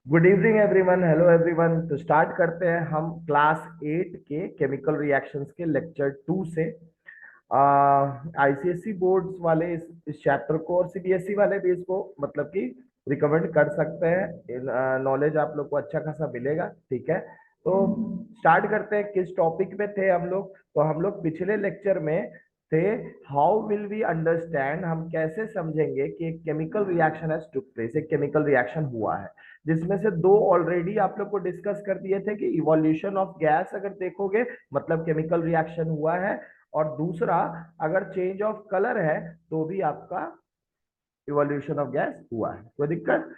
Good evening everyone. Hello everyone. तो start करते हैं हम क्लास 8 के केमिकल रिएक्शंस के लेक्चर 2 से। आईसीएससी बोर्ड्स वाले इस चैप्टर को और सीबीएसई वाले भी इसको मतलब कि रिकमेंड कर सकते हैं। नॉलेज आप लोग को अच्छा खासा मिलेगा। ठीक है, तो स्टार्ट करते हैं। किस टॉपिक पे थे हम लोग? तो हम लोग पिछले लेक्चर में थे हाउ विल वी अंडरस्टैंड, हम कैसे समझेंगे कि एक chemical reaction has took place, एक केमिकल रिएक्शन हुआ है, जिसमें से दो ऑलरेडी आप लोग को डिस्कस कर दिए थे कि इवोल्यूशन ऑफ गैस अगर देखोगे मतलब केमिकल रिएक्शन हुआ है, और दूसरा अगर चेंज ऑफ कलर है तो भी आपका इवोल्यूशन ऑफ गैस हुआ है, कोई दिक्कत,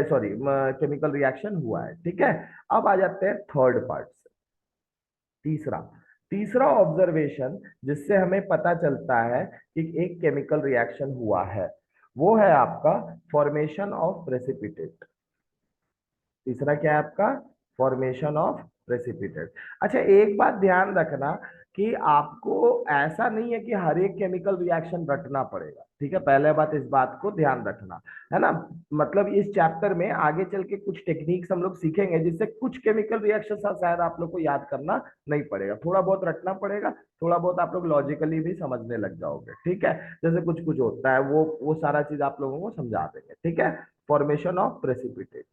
सॉरी, केमिकल रिएक्शन हुआ है। ठीक है, अब आ जाते हैं थर्ड पार्ट से। तीसरा तीसरा ऑब्जर्वेशन जिससे हमें पता चलता है कि एक केमिकल रिएक्शन हुआ है, वो है आपका फॉर्मेशन ऑफ प्रेसिपिटेट। तीसरा क्या है आपका? Formation of precipitate. अच्छा, एक बात ध्यान रखना कि आपको ऐसा नहीं है कि हर एक केमिकल रिएक्शन रटना पड़ेगा। ठीक है, पहले बात इस बात को ध्यान रखना, है ना। मतलब इस चैप्टर में आगे चल के कुछ टेक्निक्स हम लोग सीखेंगे जिससे कुछ केमिकल रिएक्शन शायद आप लोग को याद करना नहीं पड़ेगा, थोड़ा बहुत रटना पड़ेगा, थोड़ा बहुत आप लोग लॉजिकली भी समझने लग जाओगे। ठीक है, जैसे कुछ कुछ होता है वो सारा चीज आप लोगों को समझा देंगे। ठीक है, formation of precipitate,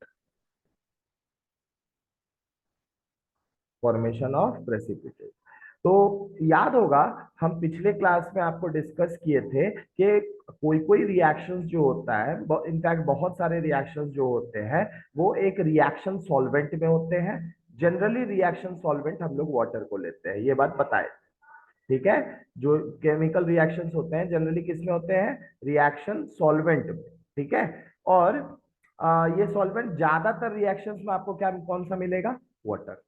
formation of precipitate. तो याद होगा हम पिछले क्लास में आपको डिस्कस किए थे कि कोई कोई रिएक्शंस जो होता है, इनफैक्ट बहुत सारे रिएक्शंस जो होते हैं वो एक रिएक्शन सॉल्वेंट में होते हैं। जनरली रिएक्शन सॉल्वेंट हम लोग वाटर को लेते हैं, ये बात बताए। ठीक है, जो केमिकल रिएक्शंस होते हैं जनरली किस में होते हैं? रिएक्शन सॉल्वेंट में। ठीक है, और ये सॉल्वेंट ज्यादातर रिएक्शंस में आपको क्या कौन सा मिलेगा? वाटर।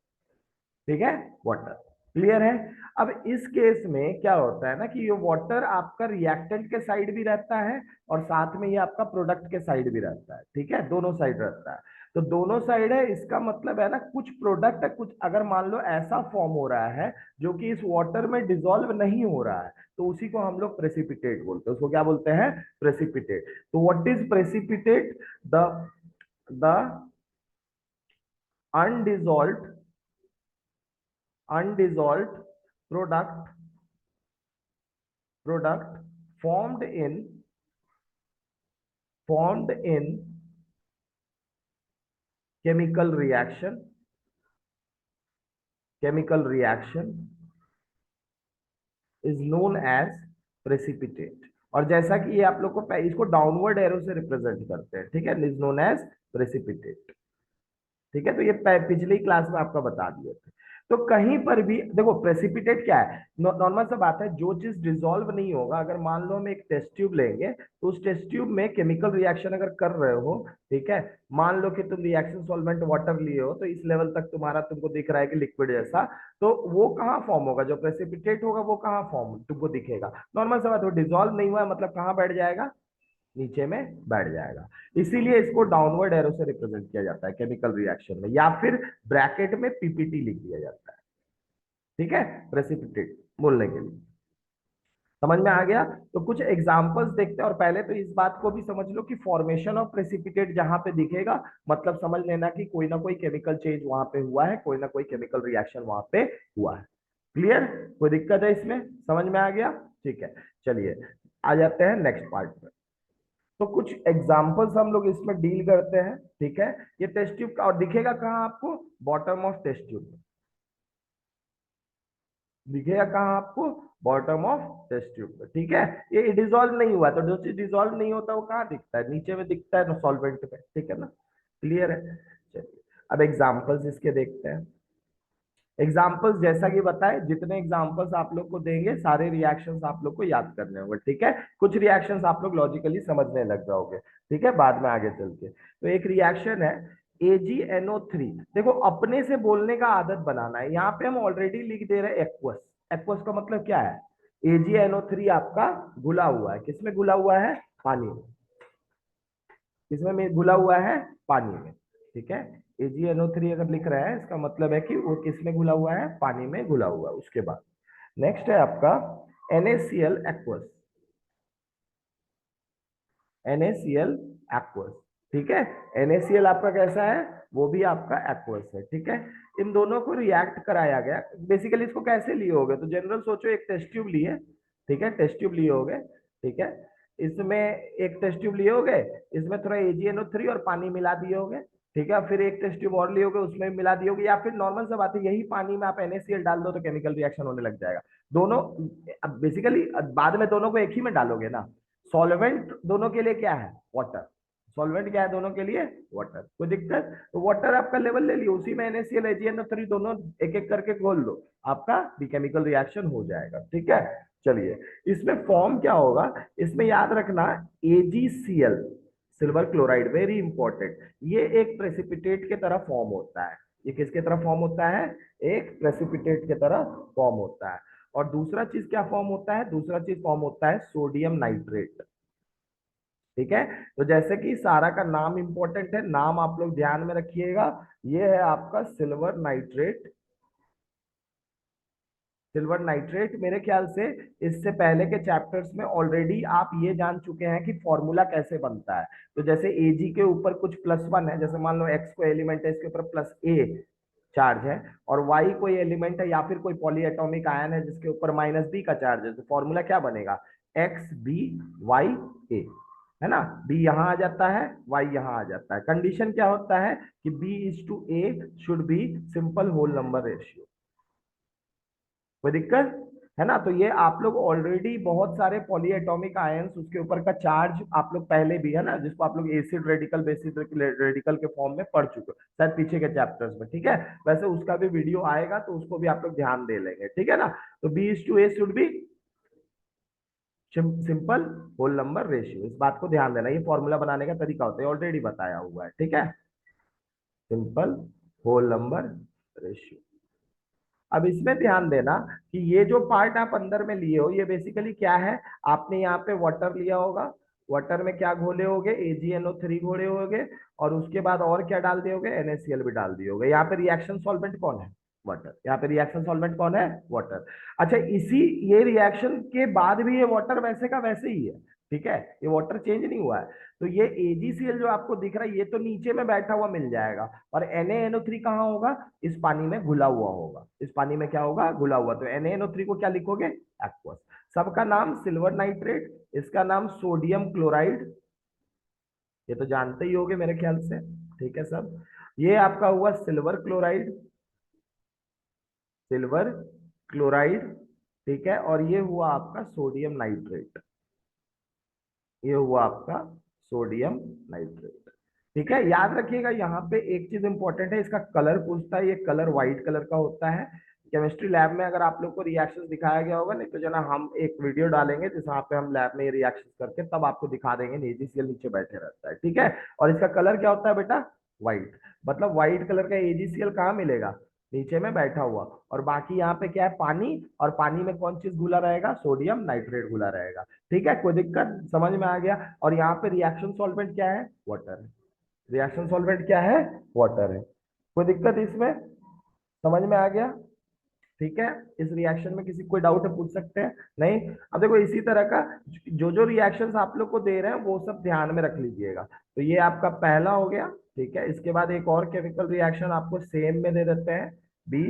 ठीक है, वाटर। क्लियर है? अब इस केस में क्या होता है ना कि ये वाटर आपका रिएक्टेंट के साइड भी रहता है और साथ में ये आपका प्रोडक्ट के साइड भी रहता है। ठीक है, दोनों साइड रहता है। तो दोनों साइड है, इसका मतलब है ना कुछ प्रोडक्ट, कुछ अगर मान लो ऐसा फॉर्म हो रहा है जो कि इस वाटर में डिसॉल्व नहीं हो रहा है, तो उसी को हम लोग प्रेसिपिटेट बोलते हैं। उसको क्या बोलते हैं? प्रेसिपिटेट। तो what is precipitate? The the undissolved undissolved product formed in chemical reaction is known as precipitate। और जैसा कि ये आप लोग को इसको डाउनवर्ड एरो से रिप्रेजेंट करते हैं। ठीक है, इज नोन एज प्रेसिपिटेट। ठीक है, तो ये पिछली क्लास में आपका बता दिए थे। तो कहीं पर भी देखो प्रेसिपिटेट क्या है, नॉर्मल सा बात है, जो चीज डिसॉल्व नहीं होगा। अगर मान लो हम एक टेस्ट ट्यूब लेंगे तो उस टेस्ट ट्यूब में केमिकल रिएक्शन अगर कर रहे हो, ठीक है, मान लो कि तुम रिएक्शन सॉल्वेंट वाटर लिए हो तो इस लेवल तक तुम्हारा तुमको दिख रहा है कि लिक्विड जैसा, तो वो कहाँ फॉर्म होगा? जो प्रेसिपिटेट होगा वो कहाँ फॉर्म तुमको दिखेगा? नॉर्मल सा बात है, डिसॉल्व नहीं हुआ है मतलब कहाँ बैठ जाएगा? नीचे में बैठ जाएगा। इसीलिए इसको डाउनवर्ड एरो से रिप्रेजेंट किया जाता है केमिकल रिएक्शन में, या फिर ब्रैकेट में पीपीटी लिख दिया जाता है। ठीक है, प्रेसिपिटेट बोलने के लिए। समझ में आ गया? तो कुछ एग्जांपल्स देखते हैं, और पहले तो इस बात को भी समझ लो कि फॉर्मेशन ऑफ प्रेसिपिटेट जहां पे दिखेगा मतलब समझ लेना कि कोई ना कोई केमिकल चेंज वहां पे हुआ है, कोई ना कोई केमिकल रिएक्शन वहां पे हुआ है। क्लियर? कोई दिक्कत है इसमें? समझ में आ गया? ठीक है, चलिए आ जाते हैं नेक्स्ट पार्ट में। तो कुछ एग्जांपल्स हम लोग इसमें डील करते हैं। ठीक है, ये टेस्ट ट्यूब का और दिखेगा कहाँ आपको? बॉटम ऑफ टेस्ट ट्यूब में दिखेगा। कहाँ आपको? बॉटम ऑफ टेस्ट ट्यूब में। ठीक है, ये डिसॉल्व नहीं हुआ तो जो चीज डिसॉल्व नहीं होता वो कहाँ दिखता है? नीचे में दिखता है ना, सॉल्वेंट में। ठीक है ना, क्लियर है? चलिए अब एग्जांपल्स इसके देखते हैं। एग्जाम्पल्स जैसा कि बताए, जितने एग्जाम्पल्स आप लोग को देंगे सारे रिएक्शंस आप लोग को याद करने होंगे। ठीक है, कुछ रिएक्शंस आप लोग लॉजिकली समझने लग जाओगे। ठीक है, बाद में आगे चल के। तो एक रिएक्शन है AgNO3। देखो अपने से बोलने का आदत बनाना है। यहाँ पे हम ऑलरेडी लिख दे रहे हैं एक्वस। एक्वस का मतलब क्या है? AgNO3 आपका घुला हुआ है। किसमें घुला हुआ है? पानी में। किसमें घुला हुआ है? पानी में। ठीक है, AgNO3 अगर लिख रहा है इसका मतलब है कि वो किसमें घुला हुआ है? पानी में घुला हुआ है। उसके बाद नेक्स्ट है आपका NaCl एक्वस। NaCl एक्वस ठीक है। NaCl आपका कैसा है, वो भी आपका एक्वस है। ठीक है, इन दोनों को रिएक्ट कराया गया। बेसिकली इसको कैसे लिए होगे, तो जनरल सोचो, एक टेस्ट ट्यूब लिए, ठीक है, टेस्ट ट्यूब लिए होगे, ठीक है, इसमें एक टेस्ट ट्यूब लिए होगे, इसमें थोड़ा AgNO3 और पानी मिला दिए होगे, ठीक है, फिर एक टेस्ट ट्यूब और लिए होगे, उसमें मिला दिए होगे, या फिर नॉर्मल सा बात है, यही पानी में आप NaCl डाल दो तो केमिकल रिएक्शन होने लग जाएगा। दोनों अब बेसिकली बाद में दोनों को एक ही में डालोगे ना। सॉल्वेंट दोनों के लिए क्या है, वाटर। सॉल्वेंट क्या है दोनों के लिए, वाटर। कोई दिक्कत, तो वाटर आपका लेवल ले लियो, उसी में NaCl AgNO3 दोनों एक एक करके घोल लो, आपका भी केमिकल रिएक्शन हो जाएगा। ठीक है, चलिए, इसमें फॉर्म क्या होगा, इसमें याद रखना AgCl, silver chloride, very important, ये एक प्रेसिपिटेट के तरह फॉर्म होता है। ये किसके तरह फॉर्म होता है, एक प्रेसिपिटेट के तरह फॉर्म होता है। और दूसरा चीज क्या फॉर्म होता है, दूसरा चीज फॉर्म होता है सोडियम नाइट्रेट। ठीक है, तो जैसे कि सारा का नाम इंपॉर्टेंट है, नाम आप लोग ध्यान में रखिएगा, ये है आपका सिल्वर नाइट्रेट। सिल्वर नाइट्रेट मेरे ख्याल से इससे पहले के चैप्टर्स में ऑलरेडी आप ये जान चुके हैं कि फॉर्मूला कैसे बनता है। तो जैसे Ag के ऊपर कुछ +1 है, जैसे मान लो X कोई एलिमेंट है, इसके ऊपर +A चार्ज है, और Y कोई एलिमेंट है या फिर कोई पॉलीएटॉमिक आयन है जिसके ऊपर -B का चार्ज है, तो फॉर्मूला क्या बनेगा, XB/YA, है ना। B यहां आ जाता है, Y यहां आ जाता है। कंडीशन क्या होता है कि B/A should be simple whole number ratio. कोई दिक्कत है ना। तो ये आप लोग ऑलरेडी बहुत सारे पॉलीएटॉमिक आयंस, उसके ऊपर का चार्ज आप लोग पहले भी, है ना, जिसको आप लोग एसिड रेडिकल बेसिस रेडिकल के फॉर्म में पढ़ चुके हो शायद पीछे के चैप्टर्स में। ठीक है, वैसे उसका भी वीडियो आएगा तो उसको भी आप लोग ध्यान दे लेंगे। ठीक है ना, तो B/A should be simple whole number ratio, इस बात को ध्यान देना। ये फॉर्मूला बनाने का तरीका होता है, ऑलरेडी बताया हुआ है। ठीक है, सिंपल होल नंबर रेशियो। अब इसमें ध्यान देना कि ये जो पार्ट आप अंदर में लिए हो, ये बेसिकली क्या है, आपने यहाँ पे वाटर लिया होगा, वाटर में क्या घोले होगे, AgNO3 घोले होगे, और उसके बाद और क्या डाल दिए होगे, NaCl भी डाल दिए होगे। यहाँ पे रिएक्शन सॉल्वेंट कौन है, वाटर। यहाँ पे रिएक्शन सॉल्वेंट कौन है, वाटर। अच्छा, इसी ये रिएक्शन के बाद भी ये वाटर वैसे का वैसे ही है। ठीक है, ये वाटर चेंज नहीं हुआ है। तो ये AgCl जो आपको दिख रहा है, ये तो नीचे में बैठा हुआ मिल जाएगा, और NaNO3 कहाँ होगा, इस पानी में घुला हुआ होगा। इस पानी में क्या होगा, घुला हुआ। तो NaNO3 को क्या लिखोगे, एक्वस। सबका नाम सिल्वर नाइट्रेट, इसका नाम सोडियम क्लोराइड, ये तो जानते ही होगे मेरे ख्याल से। ठीक है सब, ये आपका हुआ सिल्वर क्लोराइड, सिल्वर क्लोराइड। ठीक है, और ये हुआ आपका सोडियम नाइट्रेट, ये हुआ आपका सोडियम नाइट्रेट। ठीक है, याद रखिएगा यहाँ पे एक चीज इंपॉर्टेंट है, इसका कलर पूछता है, ये कलर व्हाइट कलर का होता है। केमिस्ट्री लैब में अगर आप लोग को रिएक्शन दिखाया गया होगा, नहीं तो जो ना हम एक वीडियो डालेंगे जहाँ पे हम लैब में ये रिएक्शन करके तब आपको दिखा देंगे, AgCl नीचे बैठे रहता है। ठीक है, और इसका कलर क्या होता है बेटा, व्हाइट। मतलब व्हाइट कलर का AgCl कहाँ मिलेगा, नीचे में बैठा हुआ। और बाकी यहाँ पे क्या है, पानी, और पानी में कौन चीज घुला रहेगा, सोडियम नाइट्रेट घुला रहेगा। ठीक है, कोई दिक्कत, समझ में आ गया। और यहाँ पे रिएक्शन सॉल्वेंट क्या है, वाटर है। रिएक्शन सॉल्वेंट क्या है, वाटर है। कोई दिक्कत इसमें, समझ में आ गया। ठीक है, इस रिएक्शन में किसी कोई डाउट है, पूछ सकते हैं, नहीं। अब देखो इसी तरह का जो जो रिएक्शंस आप लोग को दे रहे हैं वो सब ध्यान में रख लीजिएगा। तो ये आपका पहला हो गया। ठीक है, इसके बाद एक और केमिकल रिएक्शन आपको सेम में दे देते हैं, बी,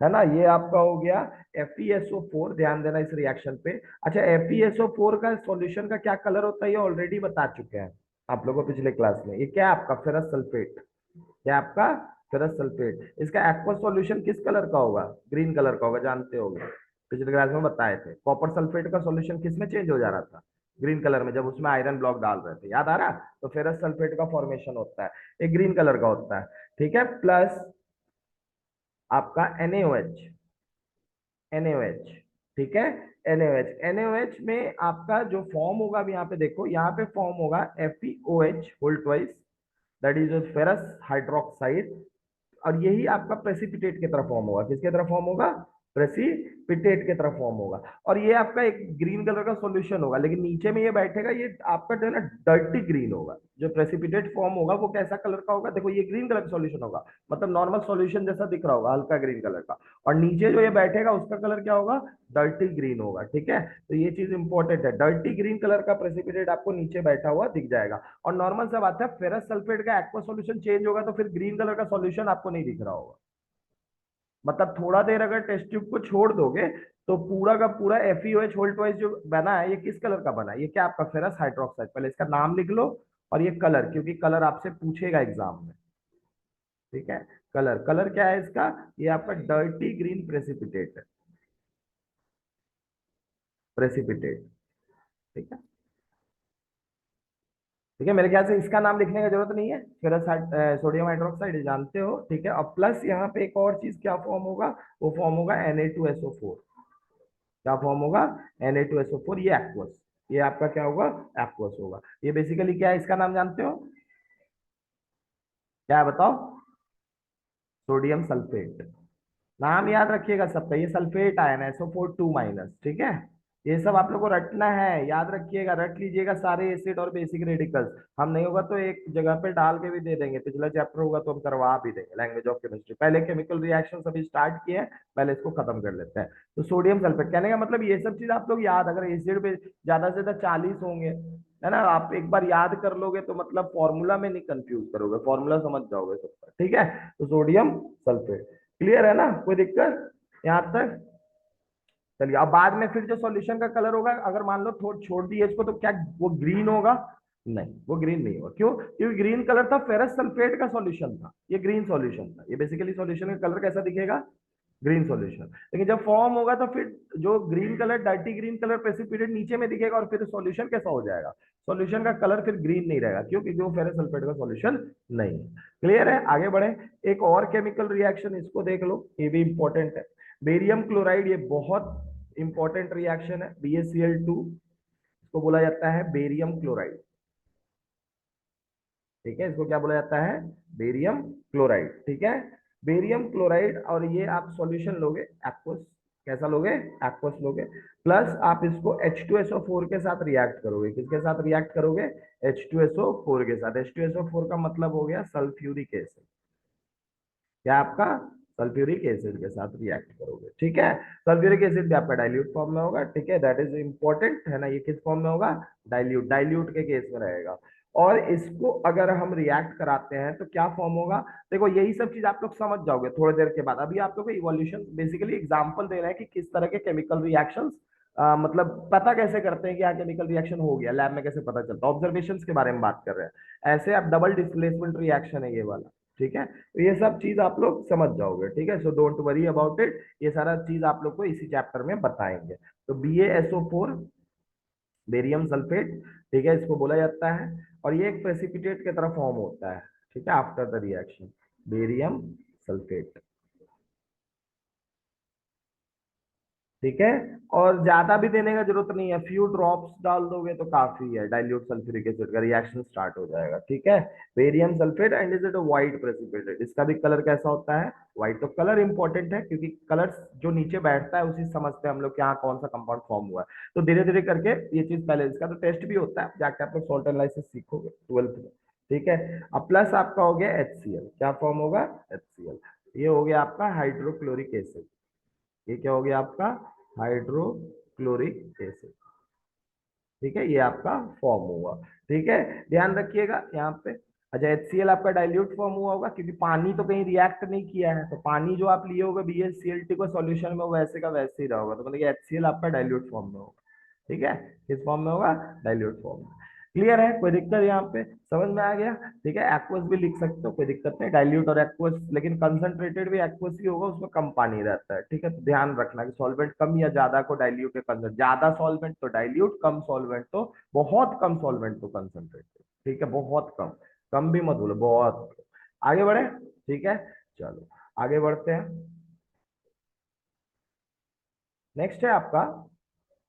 है ना, ये आपका हो गया FeSO4। ध्यान देना इस रिएक्शन पे। अच्छा, FeSO4 का सॉल्यूशन का क्या कलर होता है, ये ऑलरेडी बता चुके हैं आप लोगों को पिछले क्लास में। ये क्या है आपका, फेरस सल्फेट। क्या आपका, फेरस सल्फेट। इसका एक्वस सॉल्यूशन किस कलर का होगा, ग्रीन कलर का होगा, जानते होंगे, पिछले क्लास में बताए थे। कॉपर सल्फेट का सॉल्यूशन किस में चेंज हो जा रहा था, ग्रीन कलर में, जब उसमें आयरन ब्लॉक डाल रहे थे, याद आ रहा। तो फेरस सल्फेट का फॉर्मेशन होता है, एक ग्रीन कलर का होता है। ठीक है, प्लस आपका NaOH, NaOH। ठीक है, NaOH, NaOH में आपका जो फॉर्म होगा, अब यहाँ पे देखो, यहाँ पे फॉर्म होगा FeOH whole twice, that is ferrous hydroxide. और यही आपका प्रेसिपिटेट की तरफ फॉर्म होगा, किसके तरफ फॉर्म होगा, प्रेसिपिटेट की तरफ फॉर्म होगा। और ये आपका एक ग्रीन कलर का सॉल्यूशन होगा, लेकिन नीचे में ये बैठेगा, ये आपका जो है ना डर्टी ग्रीन होगा। जो प्रेसिपिटेट फॉर्म होगा वो कैसा कलर का होगा, देखो ये ग्रीन कलर का सॉल्यूशन होगा, मतलब नॉर्मल सॉल्यूशन जैसा दिख रहा होगा, हल्का ग्रीन कलर का। और नीचे जो ये बैठेगा उसका कलर क्या होगा, डर्टी ग्रीन होगा। ठीक है, तो ये चीज इंपॉर्टेंट है, डर्टी ग्रीन कलर का प्रेसिपिटेट आपको नीचे बैठा हुआ दिख जाएगा। और नॉर्मल सा बात है, फेरस सल्फेट का एक्वा सॉल्यूशन चेंज होगा तो फिर ग्रीन कलर का सॉल्यूशन आपको नहीं दिख रहा होगा। मतलब थोड़ा देर अगर टेस्ट ट्यूब को छोड़ दोगे तो पूरा का पूरा FeOH होल्ट वाइज जो बना है, ये किस कलर का बना है, ये क्या आपका फेरस हाइड्रोक्साइड। पहले इसका नाम लिख लो और ये कलर, क्योंकि कलर आपसे पूछेगा एग्जाम में। ठीक है, कलर, कलर क्या है इसका, ये आपका डर्टी ग्रीन प्रेसिपिटेट है, प्रेसिपिटेट। ठीक है, ठीक है, मेरे ख्याल से इसका नाम लिखने की जरूरत नहीं है, फेरस सोडियम हाइड्रोक्साइड जानते हो। ठीक है, और प्लस यहाँ पे एक और चीज क्या फॉर्म होगा, वो फॉर्म होगा Na2SO4। क्या फॉर्म होगा, Na2SO4, ये एक्वस, ये आपका क्या होगा, एक्वस होगा। ये बेसिकली क्या है, इसका नाम जानते हो, क्या है बताओ, सोडियम सल्फेट। नाम याद रखिएगा सबका, ये सल्फेट आयन है, SO4 2-। ठीक है, ये सब आप लोग को रटना है, याद रखिएगा, रट लीजिएगा सारे एसिड और बेसिक रेडिकल्स। हम नहीं होगा तो एक जगह पे डाल के भी दे देंगे, पिछला चैप्टर होगा तो हम करवा भी देंगे, लैंग्वेज ऑफ केमिस्ट्री। पहले केमिकल रिएक्शन अभी स्टार्ट किए हैं, पहले इसको खत्म कर लेते हैं। तो सोडियम सल्फेट कहने का मतलब ये सब चीज आप लोग याद, अगर एसिड पे ज्यादा से ज्यादा 40 होंगे, है ना, आप एक बार याद कर लोगे तो मतलब फॉर्मूला में नहीं कंफ्यूज करोगे, फॉर्मूला समझ जाओगे सबका। ठीक है, तो सोडियम सल्फेट क्लियर है ना, कोई दिक्कत यहाँ तक। चलिए, अब बाद में फिर जो सॉल्यूशन का कलर होगा, अगर मान लो थोड़ा छोड़ दिए इसको, तो क्या वो ग्रीन होगा, नहीं वो ग्रीन नहीं होगा। क्यों, क्योंकि ग्रीन कलर था फेरस सल्फेट का सॉल्यूशन था, ये ग्रीन सॉल्यूशन था। ये बेसिकली सॉल्यूशन का कलर कैसा दिखेगा, ग्रीन सॉल्यूशन। लेकिन जब फॉर्म होगा तो फिर जो green colour, dirty green colour precipitate नीचे में दिखेगा, और फिर सॉल्यूशन कैसा हो जाएगा, सॉल्यूशन का कलर फिर ग्रीन नहीं रहेगा। क्यों, क्योंकि वो फेरस सल्फेट का सॉल्यूशन नहीं है। क्लियर है, आगे बढ़े। एक और केमिकल रिएक्शन, इसको देख लो, ये भी इंपॉर्टेंट है, बेरियम क्लोराइड। ये बहुत इंपॉर्टेंट रिएक्शन है, BaCl2, इसको बोला जाता है बेरियम क्लोराइड। ठीक है, इसको क्या बोला जाता है, बेरियम क्लोराइड। ठीक है, बेरियम क्लोराइड, और ये आप सॉल्यूशन लोगे एक्वस, कैसा लोगे, एक्वस लोगे। प्लस आप इसको H2SO4 के साथ रिएक्ट करोगे, किसके साथ रिएक्ट करोगे, H2SO4 के साथ। H2SO4 का मतलब हो गया सल्फ्यूरिक एसिड, क्या आपका, सल्फ्यूरिक एसिड के साथ रिएक्ट करोगे। ठीक है, सल्फ्यूरिक एसिड भी आपका डाइल्यूट फॉर्म में होगा। ठीक है, दैट इज इंपॉर्टेंट है ना, ये किस फॉर्म में होगा, डाइल्यूट, डाइल्यूट के केस में रहेगा। और इसको अगर हम रिएक्ट कराते हैं तो क्या फॉर्म होगा, देखो यही सब चीज आप लोग समझ जाओगे थोड़ी देर के बाद। अभी आप लोग को इवोल्यूशन बेसिकली एग्जांपल दे रहे हैं कि किस तरह के केमिकल रिएक्शंस, मतलब पता कैसे करते हैं कि यहाँ केमिकल रिएक्शन हो गया, लैब में कैसे पता चलता है, ऑब्जर्वेशंस के बारे में बात कर रहे हैं। ऐसे आप डबल डिस्प्लेसमेंट रिएक्शन है ये वाला। ठीक है, तो ये सब चीज आप लोग समझ जाओगे। ठीक है, so don't worry about it, ये सारा चीज आप लोग को इसी चैप्टर में बताएंगे। तो BaSO4, बेरियम सल्फेट, ठीक है, इसको बोला जाता है। और ये एक प्रेसिपिटेट की तरह फॉर्म होता है। ठीक है, after the reaction, barium sulphate. ठीक है, और ज्यादा भी देने का जरूरत नहीं है, फ्यू ड्रॉप्स डाल दोगे तो काफी है, डाइल्यूट सल्फ्यूरिक एसिड का रिएक्शन स्टार्ट हो जाएगा। ठीक है, barium sulphate, and is it a white precipitate, इसका भी कलर कैसा होता है, व्हाइट। तो कलर इंपॉर्टेंट है, क्योंकि कलर जो नीचे बैठता है उसी से समझते हैं हम लोग कि यहाँ कौन सा कंपाउंड फॉर्म हुआ है। तो धीरे धीरे करके ये चीज, पहले इसका तो टेस्ट भी होता है, जाके आप लोग सॉल्ट एनालिसिस सीखोगे 12th में। ठीक है, अब प्लस आपका हो गया HCl, क्या फॉर्म होगा, HCl, ये हो गया आपका हाइड्रोक्लोरिक एसिड। ये क्या हो गया आपका, हाइड्रोक्लोरिक एसिड। ठीक है, ये आपका फॉर्म हुआ। ठीक है, ध्यान रखिएगा यहाँ पे। अच्छा, HCl आपका डाइल्यूट फॉर्म हुआ होगा, क्योंकि पानी तो कहीं रिएक्ट नहीं किया है, तो पानी जो आप लिए होगा BaCl2 को सॉल्यूशन में, वो वैसे का वैसे ही रहेगा, तो मतलब HCl आपका डाइल्यूट फॉर्म में होगा। ठीक है, किस फॉर्म में होगा, डाइल्यूट फॉर्म में। क्लियर है, कोई दिक्कत यहाँ पे, समझ में आ गया। ठीक है, एक्वस भी लिख सकते हो, कोई दिक्कत नहीं, डाइल्यूट और एक्वस, लेकिन कंसंट्रेटेड भी एक्वस ही होगा, उसमें कम पानी रहता है। ठीक है, तो ध्यान रखना कि सॉल्वेंट कम या ज्यादा को डाइल्यूट या कंसंट्रेट, ज्यादा सॉल्वेंट तो डाइल्यूट, कम सॉल्वेंट तो, बहुत कम सॉल्वेंट तो कंसंट्रेटेड। ठीक है, बहुत कम, कम भी मत बोलो, बहुत। आगे बढ़े, ठीक है, चलो आगे बढ़ते हैं। नेक्स्ट है आपका,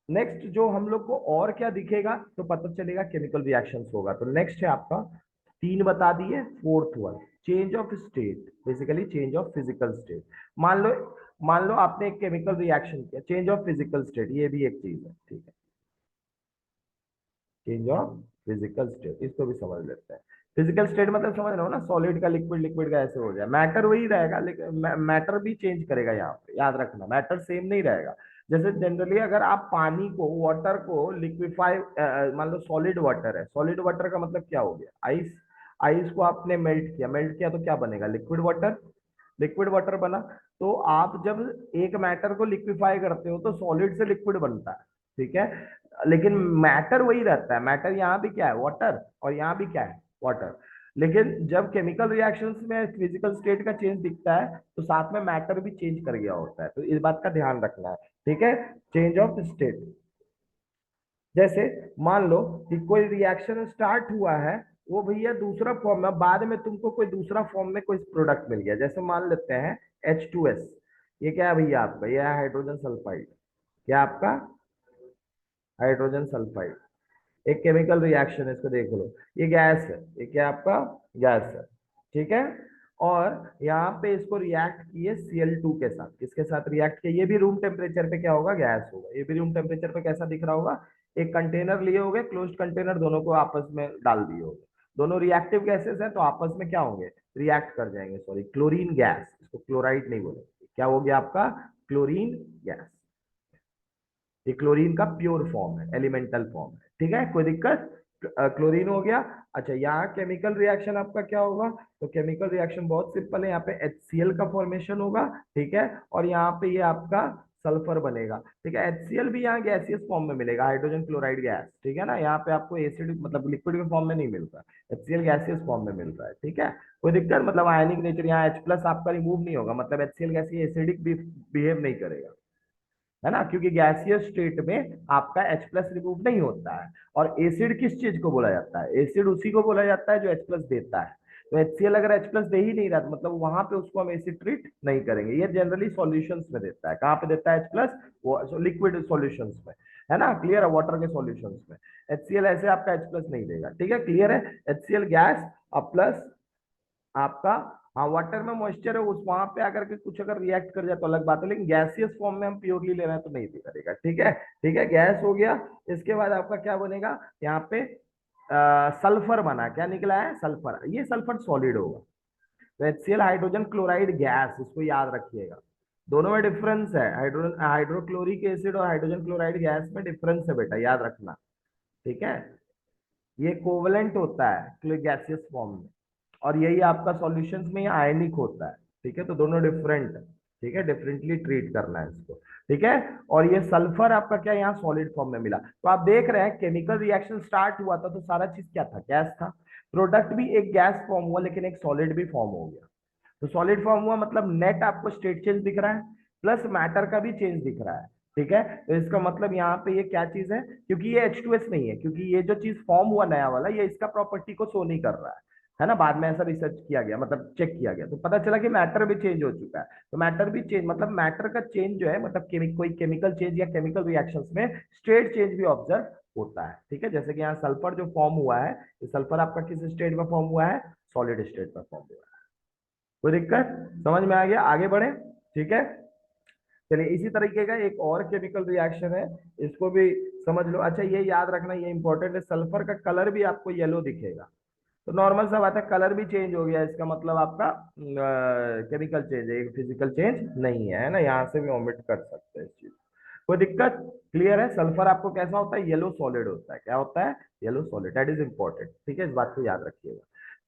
नेक्स्ट जो हम लोग को और क्या दिखेगा तो पता चलेगा केमिकल रिएक्शंस होगा। तो नेक्स्ट है आपका, तीन बता दिए, fourth one, change of state, basically change of physical state. मान लो आपने एक केमिकल रिएक्शन किया, चेंज ऑफ फिजिकल स्टेट, ये भी एक चीज है, ठीक है। चेंज ऑफ फिजिकल स्टेट, इसको भी समझ लेते हैं। फिजिकल स्टेट मतलब समझ रहे हो ना, सॉलिड का लिक्विड, लिक्विड का ऐसे हो गया। मैटर वही रहेगा, लेकिन मैटर भी चेंज करेगा। यहाँ पे याद रखना, मैटर सेम नहीं रहेगा। जैसे जनरली अगर आप पानी को, वाटर को लिक्विफाई, मान लो सॉलिड वाटर है, सॉलिड वाटर का मतलब क्या हो गया, आइस। आइस को आपने मेल्ट किया, मेल्ट किया तो क्या बनेगा, लिक्विड वाटर। लिक्विड वाटर बना। तो आप जब एक मैटर को लिक्विफाई करते हो तो सॉलिड से लिक्विड बनता है, ठीक है। लेकिन मैटर वही रहता है, मैटर यहाँ भी क्या है, वाटर, और यहाँ भी क्या है, वाटर। लेकिन जब केमिकल रिएक्शंस में फिजिकल स्टेट का चेंज दिखता है तो साथ में मैटर भी चेंज कर गया होता है, तो इस बात का ध्यान रखना है, ठीक है। चेंज ऑफ स्टेट, जैसे मान लो कि कोई रिएक्शन स्टार्ट हुआ है, वो भैया दूसरा फॉर्म में, बाद में तुमको कोई दूसरा फॉर्म में कोई प्रोडक्ट मिल गया, जैसे मान लेते हैं H2S। ये क्या है भैया आपका, ये है हाइड्रोजन सल्फाइड। क्या आपका, हाइड्रोजन सल्फाइड। एक केमिकल रिएक्शन है, इसको देख लो, ये गैस है, ये क्या आपका, गैस है, ठीक है। और यहाँ पे इसको रिएक्ट किए Cl2 के साथ, किसके साथ रिएक्ट किए, ये भी रूम टेम्परेचर पे क्या होगा, गैस होगा। ये भी रूम टेम्परेचर पे कैसा दिख रहा होगा, एक कंटेनर लिए होगे, क्लोज्ड कंटेनर, दोनों को आपस में डाल दिए होगे। दोनों रिएक्टिव गैसेस हैं तो आपस में क्या होंगे, रिएक्ट कर जाएंगे। सॉरी, क्लोरीन गैस, इसको क्लोराइड नहीं बोलेंगे, क्या हो गया आपका, क्लोरीन गैस। ये क्लोरीन का प्योर फॉर्म है, एलिमेंटल फॉर्म है, ठीक है, कोई दिक्कत। क्लोरीन हो गया। अच्छा, यहाँ केमिकल रिएक्शन आपका क्या होगा, तो केमिकल रिएक्शन बहुत सिंपल है, यहाँ पे HCl का फॉर्मेशन होगा, ठीक है। और यहाँ पे ये आपका सल्फर बनेगा, ठीक है। HCl भी यहाँ गैसियस फॉर्म में मिलेगा, हाइड्रोजन क्लोराइड गैस, ठीक है ना। यहाँ पे आपको एसिड मतलब लिक्विड के फॉर्म में नहीं मिलता, HCl गैसियस फॉर्म में मिल रहा है, ठीक है। कोई दिक्कत, मतलब आयनिक नेचर, यहाँ H प्लस आपका रिमूव नहीं होगा, मतलब HCl गैस एसिडिक भी बिहेव नहीं करेगा, है ना, क्योंकि गैसियस स्टेट में आपका H प्लस रिमूव नहीं होता है। और एसिड किस चीज को बोला जाता है, एसिड उसी को बोला जाता है जो H प्लस देता है। तो HCl अगर H प्लस दे ही नहीं रहा, तो मतलब वहां पे उसको हम एसिड ट्रीट नहीं करेंगे। ये जनरली सॉल्यूशंस में देता है, कहाँ पे देता है H प्लस, वो लिक्विड सॉल्यूशंस में, है ना, क्लियर है, वाटर के सॉल्यूशंस में। HCl ऐसे आपका H प्लस नहीं देगा, ठीक है, क्लियर है। HCl गैस और प्लस आपका, हाँ, वाटर में मॉइस्चर है, उस वहां पे अगर के कुछ अगर रिएक्ट कर जाए तो अलग बात है, लेकिन गैसियस फॉर्म में हम प्योरली ले रहे हैं तो नहीं भी करेगा, ठीक है। ठीक है, गैस हो गया। इसके बाद आपका क्या बनेगा, यहाँ पे सल्फर बना, क्या निकला है, सल्फर। ये सल्फर सॉलिड होगा, तो HCl हाइड्रोजन क्लोराइड गैस, इसको याद रखिएगा। दोनों में डिफरेंस है, हाइड्रोक्लोरिक एसिड और हाइड्रोजन क्लोराइड गैस में डिफरेंस है बेटा, याद रखना, ठीक है। ये कोवलेंट होता है गैसियस फॉर्म में, और यही आपका सॉल्यूशंस में आयनिक होता है, ठीक है। तो दोनों डिफरेंट है, ठीक है, डिफरेंटली ट्रीट करना है इसको, ठीक है। और ये सल्फर आपका क्या यहाँ सॉलिड फॉर्म में मिला। तो आप देख रहे हैं केमिकल रिएक्शन स्टार्ट हुआ था तो सारा चीज क्या था, गैस था। प्रोडक्ट भी एक गैस फॉर्म हुआ, लेकिन एक सॉलिड भी फॉर्म हो गया। तो सॉलिड फॉर्म हुआ मतलब नेट आपको स्टेट चेंज दिख रहा है, प्लस मैटर का भी चेंज दिख रहा है, ठीक है। तो इसका मतलब यहाँ पे ये क्या चीज है, क्योंकि ये H2S नहीं है, क्योंकि ये जो चीज फॉर्म हुआ नया वाला, ये इसका प्रॉपर्टी को शो नहीं कर रहा है ना। बाद में ऐसा रिसर्च किया गया, मतलब चेक किया गया, तो पता चला कि मैटर भी चेंज हो चुका है। तो मैटर भी चेंज, मतलब मैटर का चेंज जो है, मतलब कोई केमिकल चेंज या केमिकल रिएक्शंस में स्टेट चेंज भी ऑब्जर्व होता है, ठीक है। जैसे कि यहाँ सल्फर जो फॉर्म हुआ है, ये सल्फर आपका किस स्टेट में फॉर्म हुआ है, सॉलिड स्टेट में फॉर्म हुआ है। कोई दिक्कत, समझ में आ गया, आगे बढ़े, ठीक है। चलिए, इसी तरीके का एक और केमिकल रिएक्शन है, इसको भी समझ लो। अच्छा, ये याद रखना, ये इंपॉर्टेंट है, सल्फर का कलर भी आपको येलो दिखेगा। तो नॉर्मल सा बात है, कलर भी चेंज हो गया, इसका मतलब आपका केमिकल चेंज है, फिजिकल चेंज नहीं है ना। यहाँ से भी ओमिट कर सकते हैं इस चीज, कोई दिक्कत, क्लियर है। सल्फर आपको कैसा होता है, येलो सॉलिड होता है, क्या होता है, yellow solid, that is important, ठीक है, इस बात को याद रखिएगा।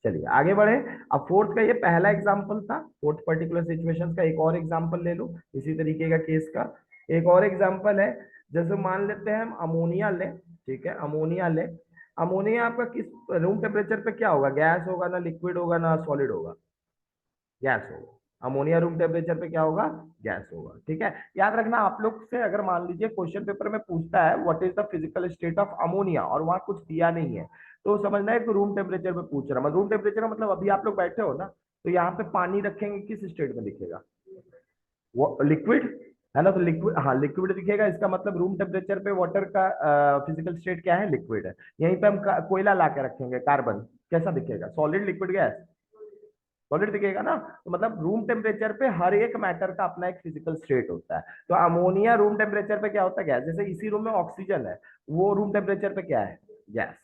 चलिए आगे बढ़े। अब फोर्थ का ये पहला एग्जांपल था, फोर्थ पर्टिकुलर सिचुएशन का एक और एग्जांपल ले लो, इसी तरीके का केस का एक और एग्जांपल है। जैसे मान लेते हैं हम अमोनिया ले, ठीक है, अमोनिया ले। अमोनिया आपका किस रूम टेम्परेचर पे क्या होगा, गैस होगा ना, लिक्विड होगा ना, सॉलिड होगा, गैस होगा। अमोनिया रूम टेम्परेचर पे क्या होगा, गैस होगा, ठीक है। याद रखना, आप लोग से अगर मान लीजिए क्वेश्चन पेपर में पूछता है what is the physical state of ammonia, और वहां कुछ दिया नहीं है, तो समझना है कि रूम टेम्परेचर पे पूछ रहा है। रूम टेम्परेचर मतलब अभी आप लोग बैठे हो ना, तो यहाँ पे पानी रखेंगे किस स्टेट में दिखेगा, वो लिक्विड, है ना। तो लिक्विड, हाँ, लिक्विड दिखेगा, इसका मतलब रूम टेम्परेचर पे वाटर का फिजिकल स्टेट क्या है, लिक्विड है। यहीं पे हम कोयला ला के रखेंगे, कार्बन, कैसा दिखेगा, सॉलिड, लिक्विड, गैस, सॉलिड दिखेगा ना। तो मतलब रूम टेम्परेचर पे हर एक मैटर का अपना एक फिजिकल स्टेट होता है। तो अमोनिया रूम टेम्परेचर पे क्या होता है, गैस। जैसे इसी रूम में ऑक्सीजन है, वो रूम टेम्परेचर पे क्या है, गैस।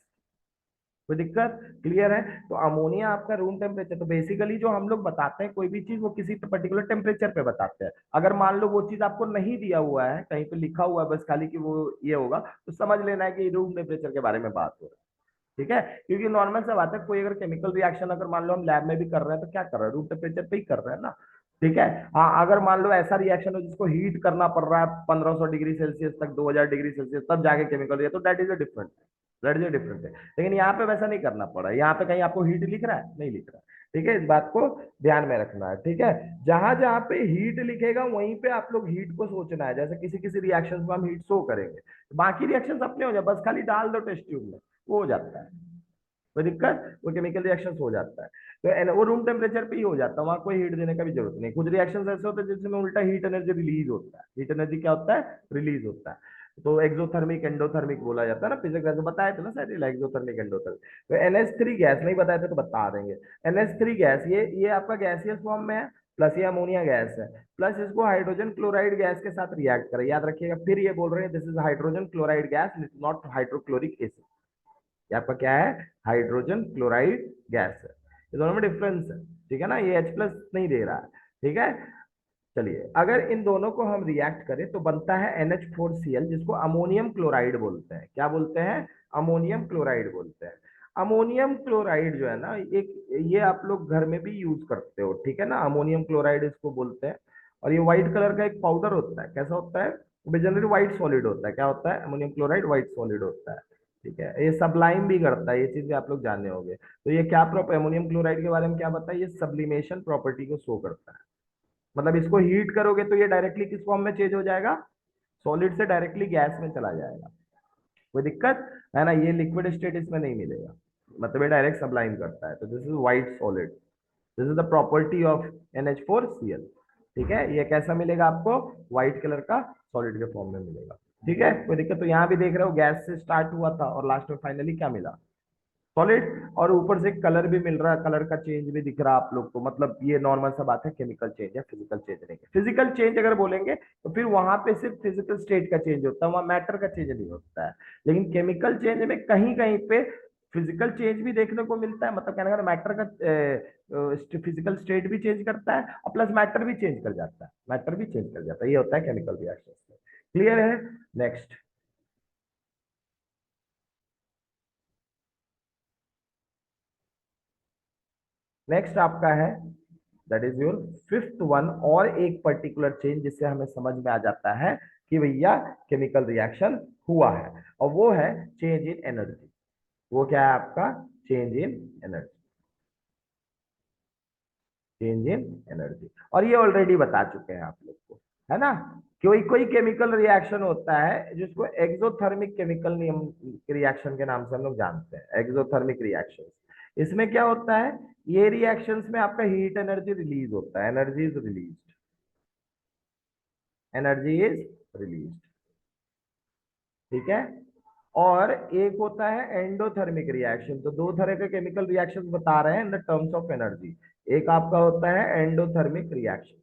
कोई दिक्कत, क्लियर है। तो अमोनिया आपका रूम टेम्परेचर, तो बेसिकली जो हम लोग बताते हैं कोई भी चीज वो किसी पर्टिकुलर टेम्परेचर पे बताते हैं। अगर मान लो वो चीज आपको नहीं दिया हुआ है, कहीं पे लिखा हुआ है बस खाली कि वो ये होगा, तो समझ लेना है कि रूम टेम्परेचर के बारे में बात हो रहा है। ठीक है, क्योंकि नॉर्मल सा बात है, कोई अगर केमिकल रिएक्शन अगर मान लो हम लैब में भी कर रहे हैं तो क्या कर रहे हैं, रूम टेम्परेचर पे ही कर रहे हैं ना। ठीक है। हाँ, अगर मान लो ऐसा रिएक्शन हो जिसको हीट करना पड़ रहा है 1500 डिग्री सेल्सियस तक, 2000 डिग्री सेल्सियस, तब जाके केमिकल रिएक्शन, तो that is a different, that is a different है। लेकिन यहाँ पे वैसा नहीं करना पड़ा, यहाँ पे कहीं आपको हीट लिख रहा है, नहीं लिख रहा है। ठीक है, इस बात को ध्यान में रखना है। ठीक है, जहां जहां पे हीट लिखेगा वहीं पे आप लोग हीट को सोचना है। जैसे किसी किसी रिएक्शन में हम हीट शो करेंगे, बाकी रिएक्शन अपने हो जाए, बस खाली डाल दो टेस्ट ट्यूब में, वो हो जाता है। कोई दिक्कत, वो केमिकल रिएक्शन हो जाता है। तो वो रूम टेम्परेचर पे ही हो जाता है, वहां कोई हीट देने का भी जरूरत नहीं। कुछ रिएक्शन ऐसे होते हैं जिसमें उल्टा हीट एनर्जी रिलीज होता है। हीट एनर्जी क्या होता है, रिलीज होता है। तो एक्सोथर्मिक एंडोथर्मिक बोला जाता है ना, फिजिक्स में बताया था ना शायद, एक्सोथर्मिक एंडोथर्मिक। तो NH3 गैस नहीं बताया था तो बता देंगे। NH3 गैस, ये आपका गैसियस फॉर्म में है, प्लस ये अमोनिया गैस है, प्लस इसको हाइड्रोजन क्लोराइड गैस के साथ रिएक्ट करें, याद रखिएगा। फिर ये बोल रहे हैं this is hydrogen chloride gas, not hydrochloric acid. ये आपका क्या है, हाइड्रोजन क्लोराइड गैस है। ये दोनों में डिफरेंस है। ठीक है ना, ये H प्लस नहीं दे रहा है। ठीक है, चलिए अगर इन दोनों को हम रिएक्ट करें तो बनता है NH4Cl, जिसको अमोनियम क्लोराइड बोलते हैं। क्या बोलते हैं, अमोनियम क्लोराइड बोलते हैं। अमोनियम क्लोराइड जो है ना, एक ये आप लोग घर में भी यूज करते हो। ठीक है ना, अमोनियम क्लोराइड इसको बोलते हैं। और ये व्हाइट कलर का एक पाउडर होता है, कैसा होता है, जनरली व्हाइट सॉलिड होता है। क्या होता है, अमोनियम क्लोराइड व्हाइट सॉलिड होता है। ठीक है, ये सब्लाइम भी करता है, ये चीज भी आप लोग जाने होंगे। तो ये क्या अमोनियम क्लोराइड के बारे में क्या बताया, ये सब्लिमेशन प्रॉपर्टी को शो करता है। मतलब इसको हीट करोगे तो ये डायरेक्टली किस फॉर्म में चेंज हो जाएगा, सॉलिड से डायरेक्टली गैस में चला जाएगा। कोई दिक्कत है ना, ये लिक्विड स्टेट इसमें नहीं मिलेगा, मतलब ये डायरेक्ट सब्लाइम करता है। तो this is white solid, this is the property of NH4Cl। ठीक है, ये कैसा मिलेगा आपको, व्हाइट कलर का सॉलिड के फॉर्म में मिलेगा। ठीक है, कोई दिक्कत। तो यहाँ भी देख रहे हो गैस से स्टार्ट हुआ था और लास्ट में फाइनली क्या मिला, सॉलिड। और ऊपर से कलर भी मिल रहा है, कलर का चेंज भी दिख रहा है आप लोग को। मतलब ये नॉर्मल सा बात है, केमिकल चेंज है, फिजिकल चेंज नहीं है। फिजिकल चेंज अगर बोलेंगे तो फिर वहां पे सिर्फ फिजिकल स्टेट का चेंज होता है, वहां मैटर का चेंज नहीं होता है। लेकिन केमिकल चेंज में कहीं कहीं पे फिजिकल चेंज भी देखने को मिलता है। मतलब कहने का मैटर का फिजिकल स्टेट भी चेंज करता है और प्लस मैटर भी चेंज कर जाता है, मैटर भी चेंज कर जाता है। ये होता है केमिकल रिएक्शन। क्लियर है, नेक्स्ट। नेक्स्ट आपका है, that is your fifth one, और एक पर्टिकुलर चेंज जिससे हमें समझ में आ जाता है कि भैया केमिकल रिएक्शन हुआ है, और वो है चेंज इन एनर्जी। वो क्या है आपका, change in energy, change in energy. और ये ऑलरेडी बता चुके हैं आप लोग को, है ना। कोई कोई केमिकल रिएक्शन होता है जिसको एक्सोथर्मिक केमिकल रिएक्शन के नाम से हम लोग जानते हैं, एक्सोथर्मिक रिएक्शन। इसमें क्या होता है, ये रिएक्शंस में आपका हीट एनर्जी रिलीज होता है, energy is release, energy is release. ठीक है, और एक होता है एंडोथर्मिक रिएक्शन। तो दो तरह के केमिकल रिएक्शन बता रहे हैं in the terms of energy. एक आपका होता है एंडोथर्मिक रिएक्शन।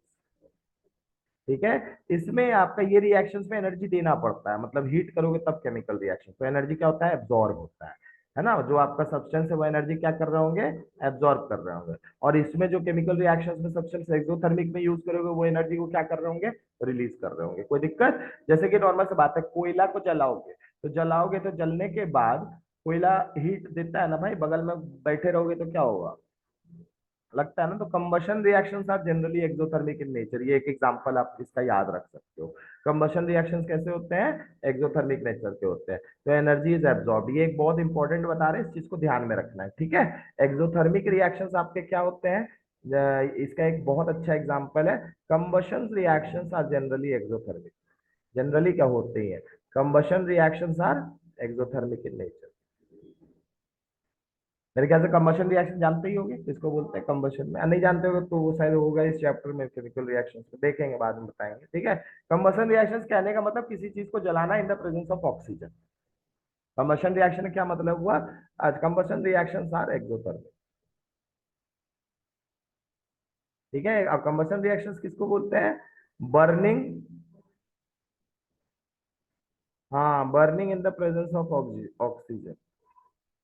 ठीक है, इसमें आपका ये रिएक्शंस में एनर्जी देना पड़ता है, मतलब हीट करोगे तब केमिकल रिएक्शन। तो एनर्जी क्या होता है, एब्जॉर्ब होता है ना। जो आपका सब्सटेंस है वो एनर्जी क्या कर रहे होंगे, एब्जॉर्ब कर रहे होंगे। और इसमें जो केमिकल रिएक्शंस में सब्सटेंस एक्सोथर्मिक में यूज करोगे वो एनर्जी को क्या कर रहे होंगे, रिलीज कर रहे होंगे। कोई दिक्कत, जैसे कि नॉर्मल से बात है, कोयला को जलाओगे तो जलने के बाद कोयला हीट देता है ना भाई, बगल में बैठे रहोगे तो क्या होगा, लगता है ना। तो combustion reactions are generally exothermic in nature. ये एक एग्जांपल आप इसका याद रख सकते हो। कंबशन रिएक्शंस कैसे होते हैं, एक्सोथर्मिक नेचर के होते हैं। तो एनर्जी इज एब्जॉर्ब, ये एक बहुत इंपॉर्टेंट बता रहे हैं, इस चीज को ध्यान में रखना है। ठीक है, एक्सोथर्मिक रिएक्शंस आपके क्या होते हैं, इसका एक बहुत अच्छा एग्जांपल है, combustion reactions are generally exothermic. Generally क्या होते हैं, combustion reactions are exothermic in nature. मेरे ख्याल से कंबशन रिएक्शन जानते ही होंगे किसको बोलते हैं कंबशन में, नहीं जानते होगे तो वो शायद होगा इस चैप्टर में, केमिकल रिएक्शंस में देखेंगे, बाद में बताएंगे। ठीक है, कंबशन रिएक्शंस कहने का मतलब किसी चीज को जलाना in the presence of oxygen. Combustion reaction क्या मतलब हुआ, आज कंबशन रिएक्शंस आर एक्सोथर्मिक। ठीक है। अब कंबशन रिएक्शंस किसको बोलते हैं? बर्निंग, हाँ, burning in the presence of oxygen,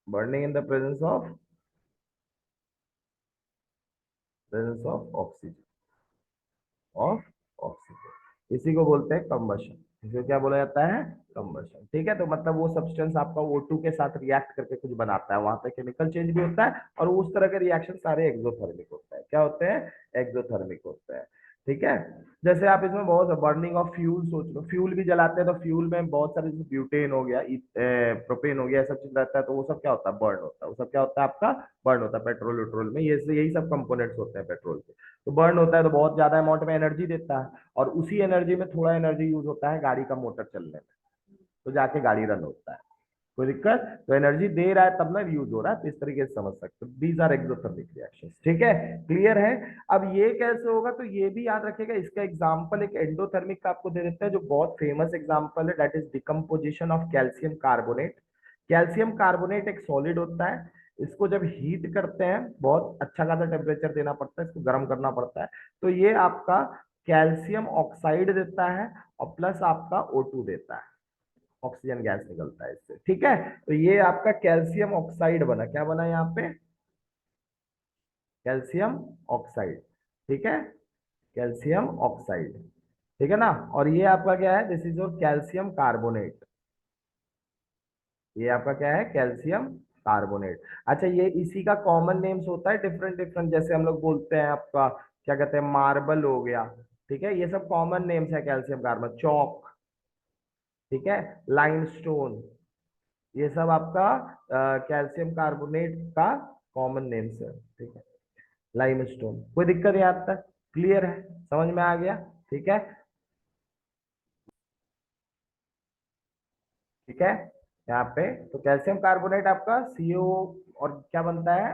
burning in the presence of oxygen, of oxygen, इसी को बोलते हैं कंबशन। इसे क्या बोला जाता है? कंबशन। ठीक है, तो मतलब वो सब्सटेंस आपका O2 के साथ रिएक्ट करके कुछ बनाता है, वहां पे केमिकल चेंज भी होता है, और उस तरह के रिएक्शन सारे एक्सोथर्मिक होते हैं। क्या होते हैं? एक्सोथर्मिक होते हैं। ठीक है। जैसे आप इसमें बहुत बर्निंग ऑफ फ्यूल सोच लो, फ्यूल भी जलाते हैं तो फ्यूल में बहुत सारे, जैसे ब्यूटेन हो गया, प्रोपेन हो गया, सब चीज रहता है, तो वो सब क्या होता है? बर्न होता है। वो सब क्या होता है आपका? बर्न होता है। पेट्रोल वेट्रोल में ये यही सब कंपोनेंट्स होते हैं पेट्रोल के। तो बर्न होता है तो बहुत ज्यादा अमाउंट में एनर्जी देता है, और उसी एनर्जी में थोड़ा एनर्जी यूज होता है गाड़ी का मोटर चलने में, तो जाके गाड़ी रन होता है। कोई दिक्कत? तो एनर्जी दे रहा है तब ना यूज हो रहा है, तो इस तरीके से समझ सकते हो। These are exothermic reactions. ठीक है, क्लियर है? अब ये कैसे होगा, तो ये भी याद रखिएगा। इसका एग्जांपल एक एंडोथर्मिक का आपको दे देते हैं, जो बहुत फेमस एग्जांपल है, that is decomposition of calcium carbonate. Calcium carbonate एक सॉलिड होता है, इसको जब हीट करते हैं, बहुत अच्छा खासा टेम्परेचर देना पड़ता है, इसको गर्म करना पड़ता है, तो ये आपका कैल्शियम ऑक्साइड देता है, और प्लस आपका O2 देता है, ऑक्सीजन गैस निकलता है इससे। ठीक है, तो ये आपका कैल्शियम ऑक्साइड बना। क्या बना यहाँ पे? Calcium oxide. ठीक है, कैल्शियम ऑक्साइड। ठीक है ना। और ये आपका क्या है? This is your calcium carbonate. ये आपका क्या है? Calcium carbonate. अच्छा, ये इसी का कॉमन नेम्स होता है डिफरेंट डिफरेंट, जैसे हम लोग बोलते हैं आपका क्या कहते हैं, मार्बल हो गया। ठीक है, ये सब कॉमन नेम्स है कैल्शियम कार्बोनेट। चौक, ठीक है, लाइमस्टोन, ये सब आपका कैल्शियम कार्बोनेट का कॉमन नेम्स है। ठीक है, लाइमस्टोन। कोई दिक्कत है यहाँ तक? क्लियर है? समझ में आ गया? ठीक है। ठीक है, यहाँ पे तो कैल्शियम कार्बोनेट आपका CO, और क्या बनता है?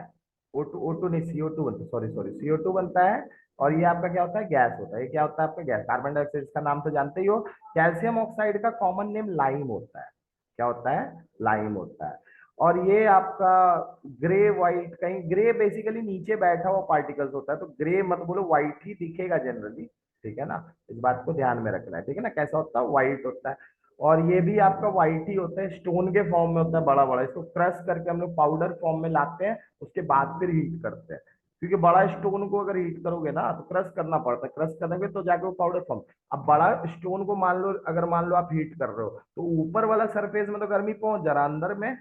O2 नहीं, CO2 बनता है, सॉरी सॉरी, CO2 बनता है। और ये आपका क्या होता है? गैस होता है। ये क्या होता है आपका? गैस, कार्बन डाइऑक्साइड, इसका नाम तो जानते ही हो। कैल्शियम ऑक्साइड का कॉमन नेम लाइम होता है। क्या होता है? लाइम होता है। और ये आपका ग्रे व्हाइट, कहीं ग्रे बेसिकली नीचे बैठा हुआ पार्टिकल्स होता है, तो ग्रे मत बोलो, व्हाइट ही दिखेगा जनरली। ठीक है ना, इस बात को ध्यान में रखना है। ठीक है ना, कैसा होता है? व्हाइट होता है। और ये भी आपका व्हाइट ही होता है, स्टोन के फॉर्म में होता है, बड़ा बड़ा। इसको क्रश करके हम लोग पाउडर फॉर्म में लाते हैं, उसके बाद फिर हीट करते हैं, क्योंकि बड़ा स्टोन को अगर हीट करोगे ना तो क्रश करना पड़ता है, क्रश करोगे तो जाके वो पाउडर फॉर्म। अब बड़ा स्टोन को मान लो, अगर मान लो आप हीट कर रहे हो, तो ऊपर वाला सरफेस में तो गर्मी पहुंच जा रहा है, अंदर में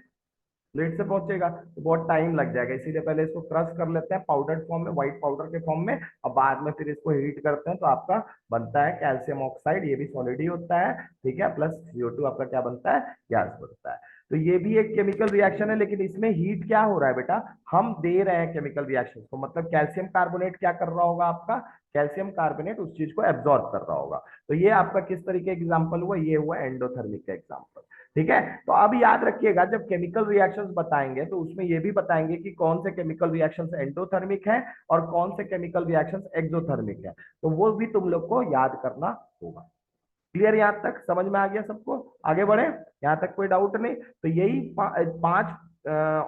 लेट से पहुंचेगा, तो बहुत टाइम लग जाएगा। इसीलिए पहले इसको क्रश कर लेते हैं पाउडर फॉर्म में, व्हाइट पाउडर के फॉर्म में, और बाद में फिर इसको हीट करते हैं, तो आपका बनता है कैल्शियम ऑक्साइड। ये भी सॉलिड ही होता है। ठीक है, प्लस CO2 आपका क्या बनता है? गैस बनता है। तो ये भी एक केमिकल रिएक्शन है, लेकिन इसमें हीट क्या हो रहा है बेटा? हम दे रहे हैं केमिकल रिएक्शन को, मतलब कैल्शियम कार्बोनेट क्या कर रहा होगा आपका? कैल्शियम कार्बोनेट उस चीज को एब्जॉर्ब कर रहा होगा। तो ये आपका किस तरीके एग्जाम्पल हुआ? ये हुआ एंडोथर्मिक का एग्जाम्पल। ठीक है, तो अब याद रखिएगा, जब केमिकल रिएक्शंस बताएंगे तो उसमें ये भी बताएंगे कि कौन से केमिकल रिएक्शंस एंडोथर्मिक है और कौन से केमिकल रिएक्शंस एक्सोथर्मिक है, तो वो भी तुम लोग को याद करना होगा। क्लियर? यहाँ तक समझ में आ गया सबको? आगे बढ़े, यहाँ तक कोई डाउट नहीं? तो यही पांच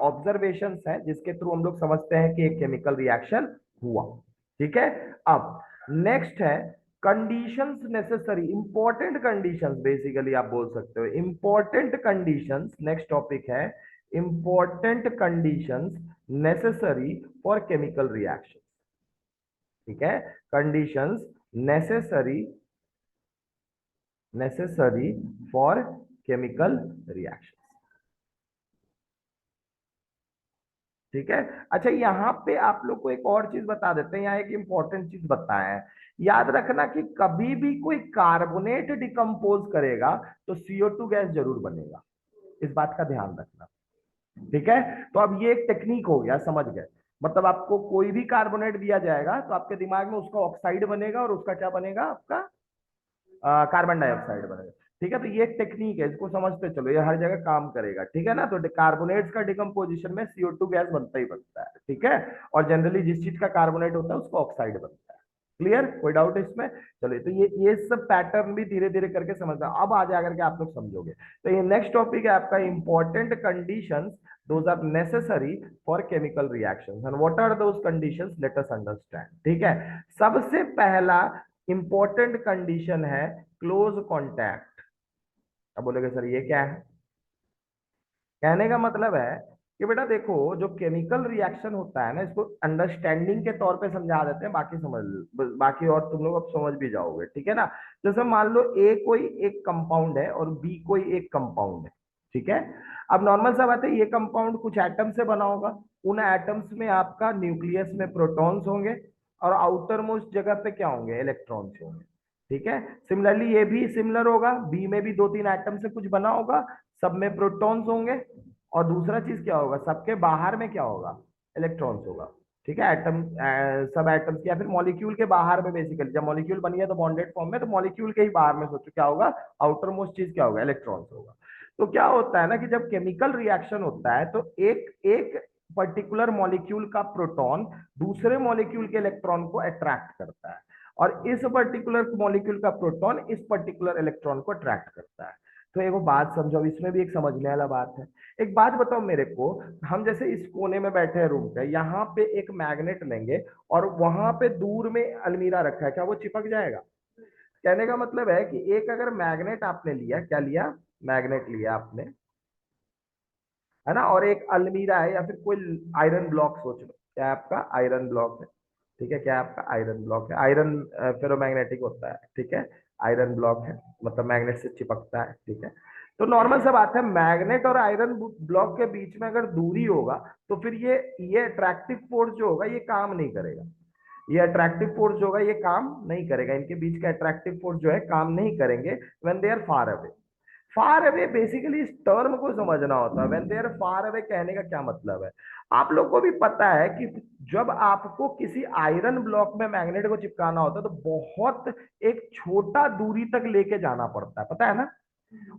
ऑब्जर्वेशंस हैं जिसके थ्रू हम लोग समझते हैं कि एक केमिकल रिएक्शन हुआ। ठीक है, अब नेक्स्ट है conditions necessary, important conditions, basically आप बोल सकते हो इंपॉर्टेंट कंडीशंस। नेक्स्ट टॉपिक है important conditions necessary for chemical reaction. ठीक है, conditions necessary, necessary for chemical reaction. ठीक है। अच्छा, यहाँ पे आप लोग को एक और चीज बता देते हैं, यहाँ एक इंपॉर्टेंट चीज बताया है। याद रखना कि कभी भी कोई कार्बोनेट डिकम्पोज करेगा तो CO2 गैस जरूर बनेगा, इस बात का ध्यान रखना। ठीक है, तो अब ये एक टेक्निक हो गया, समझ गए? मतलब आपको कोई भी कार्बोनेट दिया जाएगा तो आपके दिमाग में उसका ऑक्साइड बनेगा, और उसका क्या बनेगा? आपका कार्बन डाइऑक्साइड बनेगा। ठीक है, तो ये एक टेक्निक है, इसको समझते चलो, ये हर जगह काम करेगा। ठीक है ना, तो कार्बोनेट्स का डिकम्पोजिशन में CO2 गैस बनता ही बनता है। ठीक है, और जनरली जिस चीज का कार्बोनेट होता है उसको ऑक्साइड बनता है। क्लियर, कोई डाउट इसमें? चलिए, तो ये सब पैटर्न भी धीरे धीरे करके समझना, अब आगे आकर के आप लोग समझोगे। तो ये नेक्स्ट टॉपिक है आपका important conditions those are necessary for chemical reactions and what are those conditions, let us understand. ठीक है, सबसे पहला इंपॉर्टेंट कंडीशन है क्लोज कॉन्टैक्ट। अब बोलेगे सर ये क्या है? कहने का मतलब है कि बेटा देखो, जो केमिकल रिएक्शन होता है ना, इसको अंडरस्टैंडिंग के तौर पे समझा देते हैं, बाकी समझ बाकी और तुम लोग अब समझ भी जाओगे, ठीक है ना। जैसे मान लो ए कोई एक कंपाउंड है और बी कोई एक कंपाउंड है, ठीक है। अब नॉर्मल सा बात है, ये कंपाउंड कुछ एटम से बना होगा, उन एटम्स में आपका न्यूक्लियस में प्रोटॉन्स होंगे और आउटर मोस्ट जगह पे क्या होंगे, इलेक्ट्रॉन्स होंगे, ठीक है। सिमिलरली ये भी सिमिलर होगा, बी में भी दो तीन एटम से कुछ बना होगा, सब में प्रोटॉन्स होंगे, और दूसरा चीज क्या होगा, सबके बाहर में क्या होगा, इलेक्ट्रॉन्स होगा, ठीक है। एटम सब एटम्स या फिर मॉलिक्यूल के बाहर में, बेसिकली जब मॉलिक्यूल बनी है तो बॉन्डेड फॉर्म में, तो मॉलिक्यूल के ही बाहर में सोचो क्या होगा, आउटर मोस्ट चीज क्या होगा, इलेक्ट्रॉन्स होगा। तो क्या होता है ना कि जब केमिकल रिएक्शन होता है तो एक एक पर्टिकुलर मॉलिक्यूल का प्रोटॉन दूसरे मॉलिक्यूल के इलेक्ट्रॉन को अट्रैक्ट करता है, और इस पर्टिकुलर मॉलिक्यूल का प्रोटॉन इस पर्टिकुलर इलेक्ट्रॉन को अट्रैक्ट करता है। तो एक बात समझो, इसमें भी एक समझने वाला बात है। एक बात बताओ मेरे को, हम जैसे इस कोने में बैठे हैं रूम पे, यहाँ पे एक मैग्नेट लेंगे और वहां पे दूर में अलमीरा रखा है, क्या वो चिपक जाएगा? कहने का मतलब है कि एक अगर मैग्नेट आपने लिया, क्या लिया, मैग्नेट लिया आपने, है ना, और एक अलमीरा है या फिर कोई आयरन ब्लॉक, सोच लो क्या आपका आयरन ब्लॉक है, ठीक है, क्या आपका आयरन ब्लॉक है, आयरन फेरोमैग्नेटिक होता है, ठीक है, आयरन ब्लॉक है, मतलब मैग्नेट से चिपकता है, ठीक है। तो नॉर्मल सा बात है, मैग्नेट और आयरन ब्लॉक के बीच में अगर दूरी होगा तो फिर ये अट्रैक्टिव फोर्स जो होगा ये काम नहीं करेगा, ये अट्रैक्टिव फोर्स जो होगा ये काम नहीं करेगा, इनके बीच का अट्रैक्टिव फोर्स जो है काम नहीं करेंगे when they are far away. Far away basically इस टर्म को समझना होता है, when they are far away कहने का क्या मतलब है। आप लोग को भी पता है कि जब आपको किसी आयरन ब्लॉक में मैग्नेट को चिपकाना होता है तो बहुत एक छोटा दूरी तक लेके जाना पड़ता है, पता है ना,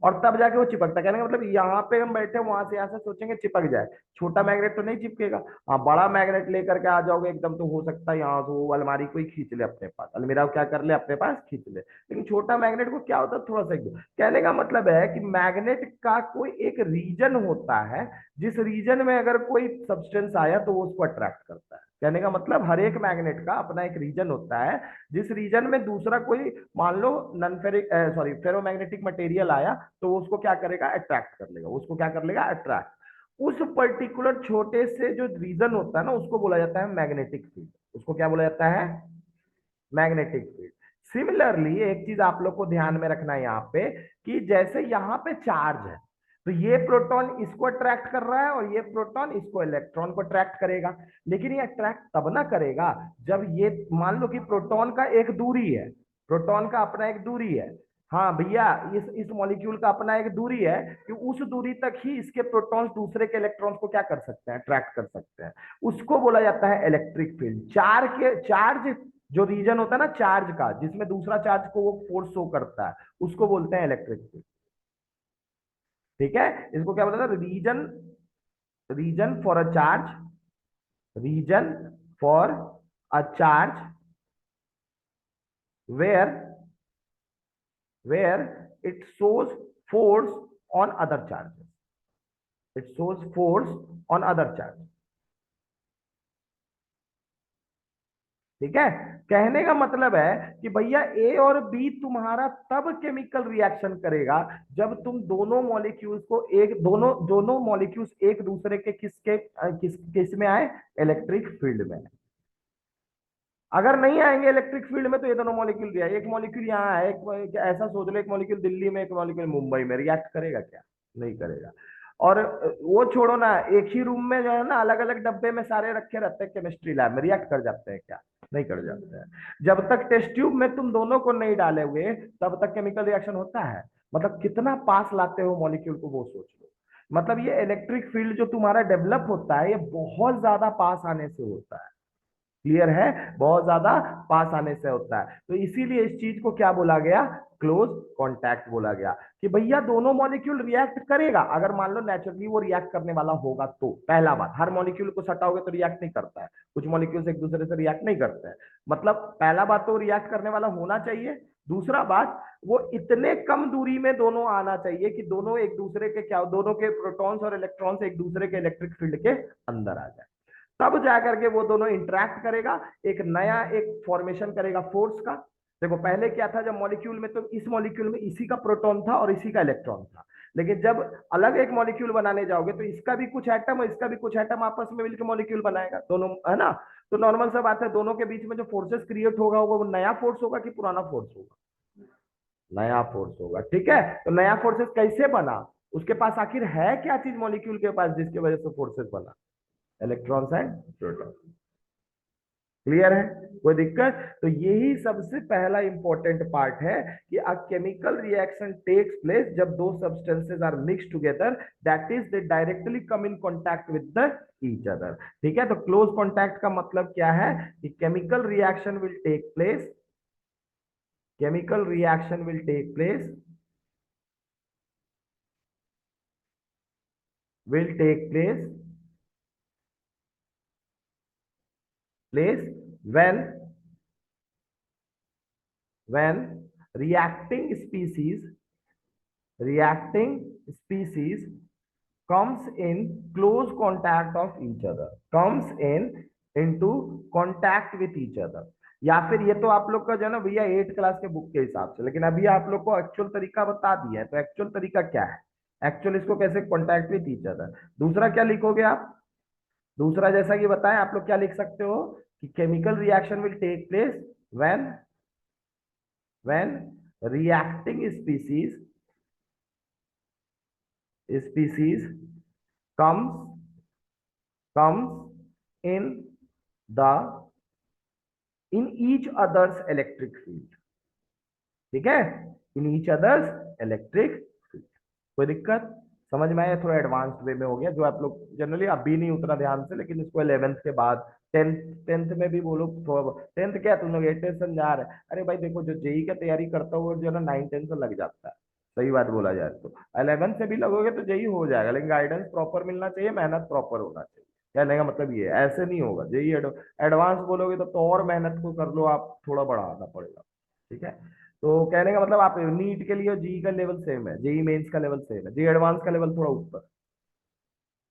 और तब जाके वो चिपकता है। कहने का मतलब यहाँ पे हम बैठे वहां से यहाँ से सोचेंगे चिपक जाए, छोटा मैग्नेट तो नहीं चिपकेगा। हाँ, बड़ा मैग्नेट लेकर के आ जाओगे एकदम तो हो सकता है यहाँ से वो अलमारी को ही खींच ले अपने पास, अलमीरा को क्या कर ले अपने पास खींच ले, लेकिन छोटा मैग्नेट को क्या होता है, थोड़ा सा एकदम। कहने का मतलब है कि मैग्नेट का कोई एक रीजन होता है, जिस रीजन में अगर कोई सब्सटेंस आया तो वो उसको अट्रैक्ट करता है। कहने का मतलब हर एक मैग्नेट का अपना एक रीजन होता है, जिस रीजन में दूसरा कोई, मान लो non ferric sorry ferromagnetic material आया तो वो उसको क्या करेगा, अट्रैक्ट कर लेगा, उसको क्या कर लेगा, अट्रैक्ट। उस पर्टिकुलर छोटे से जो रीजन होता है ना उसको बोला जाता है मैग्नेटिक फील्ड, उसको क्या बोला जाता है, मैग्नेटिक फील्ड। सिमिलरली एक चीज आप लोग को ध्यान में रखना है यहाँ पे, कि जैसे यहाँ पे चार्ज है तो ये प्रोटॉन इसको अट्रैक्ट कर रहा है और ये प्रोटॉन इसको, इलेक्ट्रॉन को अट्रैक्ट करेगा, लेकिन ये अट्रैक्ट तब ना करेगा जब ये, मान लो कि प्रोटॉन का एक दूरी है, प्रोटॉन का अपना एक दूरी है, हाँ भैया, इस मॉलिक्यूल का अपना एक दूरी है कि उस दूरी तक ही इसके प्रोटॉन्स दूसरे के इलेक्ट्रॉन्स को क्या कर सकते हैं, अट्रैक्ट कर सकते हैं। उसको बोला जाता है इलेक्ट्रिक फील्ड। चार्ज जो रीजन होता है ना चार्ज का, जिसमें दूसरा चार्ज को वो फोर्स शो करता है, उसको बोलते हैं इलेक्ट्रिक फील्ड, ठीक है। इसको क्या बोलते हैं, region, region for a charge, region for a charge where it shows force on other charges, it shows force on other charges, ठीक है। कहने का मतलब है कि भैया ए और बी तुम्हारा तब केमिकल रिएक्शन करेगा जब तुम दोनों मॉलिक्यूल्स को एक, दोनों दोनों मॉलिक्यूल्स एक दूसरे के किस में आए, इलेक्ट्रिक फील्ड में। अगर नहीं आएंगे इलेक्ट्रिक फील्ड में तो ये दोनों मॉलिक्यूल दिया, एक मॉलिक्यूल यहाँ है, ऐसा सोच लो, एक मॉलिक्यूल दिल्ली में, एक मॉलिक्यूल मुंबई में, रिएक्ट करेगा क्या, नहीं करेगा। और वो छोड़ो ना, एक ही रूम में जो है ना अलग अलग डब्बे में सारे रखे रहते हैं केमिस्ट्री लैब में, रिएक्ट कर जाते हैं क्या, नहीं कर जाते हैं। जब तक टेस्ट ट्यूब में तुम दोनों को नहीं डाले हुए तब तक केमिकल रिएक्शन होता है, मतलब कितना पास लाते हो मॉलिक्यूल को वो सोच लो। मतलब ये इलेक्ट्रिक फील्ड जो तुम्हारा डेवलप होता है ये बहुत ज्यादा पास आने से होता है, क्लियर है, बहुत ज्यादा पास आने से होता है। तो इसीलिए इस चीज को क्या बोला गया, क्लोज कांटेक्ट बोला गया। कि भैया दोनों मॉलिक्यूल रिएक्ट करेगा, अगर मान लो नेचुरली वो रिएक्ट करने वाला होगा तो। पहला बात, हर मॉलिक्यूल को सटाओगे तो रिएक्ट नहीं करता है, कुछ मॉलिक्यूल्स एक दूसरे से रिएक्ट नहीं करते हैं। मतलब पहला बात तो रिएक्ट करने वाला होना चाहिए। दूसरा बात, वो इतने कम दूरी में दोनों आना चाहिए कि दोनों एक दूसरे के क्या, दोनों के प्रोटॉन्स और इलेक्ट्रॉन्स एक दूसरे के इलेक्ट्रिक फील्ड के अंदर आ जाए, तब जाकर के वो दोनों इंटरेक्ट करेगा, एक नया एक फॉर्मेशन करेगा फोर्स का। देखो पहले क्या था, जब मॉलिक्यूल में, तो इस मॉलिक्यूल में इसी का प्रोटॉन था और इसी का इलेक्ट्रॉन था। लेकिन जब अलग एक मॉलिक्यूल बनाने जाओगे तो इसका भी कुछ एटम और इसका भी कुछ एटम आपस में मिलकर मॉलिक्यूल बनाएगा दोनों, है ना। तो नॉर्मल सा बात है, दोनों के बीच में जो फोर्सेस क्रिएट होगा वो नया फोर्स होगा कि पुराना फोर्स होगा, नया फोर्स होगा। ठीक है, तो नया फोर्सेस कैसे बना, उसके पास आखिर है क्या चीज मॉलिक्यूल के पास जिसकी वजह से फोर्सेस बना, इलेक्ट्रॉन्स एंड प्रोटॉन। क्लियर है, कोई दिक्कत। तो यही सबसे पहला इंपॉर्टेंट पार्ट है कि a chemical reaction takes place जब दो substances are mix together, that is they directly come in contact with the each other. ठीक है, तो क्लोज कांटेक्ट का मतलब क्या है कि chemical reaction will take place, chemical reaction will take place, will take place when when reacting species reacting species comes in close contact of each other, comes in into contact with each other। या फिर ये तो आप लोग का जो है ना भैया 8 क्लास के बुक के हिसाब से, लेकिन अभी आप लोग को एक्चुअल तरीका बता दिया है। तो एक्चुअल तरीका क्या है, एक्चुअल इसको कैसे कॉन्टैक्ट विथ ईच अदर। दूसरा क्या लिखोगे आप, दूसरा जैसा कि बताया आप लोग क्या लिख सकते हो कि chemical reaction will take place when when reacting species comes comes the in each other's electric field। ठीक है, in each others electric field. कोई दिक्कत, समझ में आया, थोड़ा एडवांस्ड वे में हो गया जो आप लोग जनरली अभी नहीं उतना ध्यान से, लेकिन इसको 11th के बाद, टेंथ टेंथ में भी बोलो थोड़ा। टेंथ क्या तुम लोग 8 समझा रहे हैं, अरे भाई देखो जो जेई का तैयारी करता हो जो है ना 9 10 से लग जाता है, सही बात बोला जाए तो। 11th से भी लगोगे तो जेई हो जाएगा, लेकिन गाइडेंस प्रॉपर मिलना चाहिए, मेहनत प्रॉपर होना चाहिए। कहने का मतलब ये है, ऐसे नहीं होगा जेई एडवांस बोलोगे तो और मेहनत को कर लो आप, थोड़ा बढ़ाना पड़ेगा। ठीक है, तो कहने का मतलब आप नीट के लिए जी का लेवल सेम है, जेई मेंस का लेवल सेम है, जी एडवांस का लेवल थोड़ा ऊपर।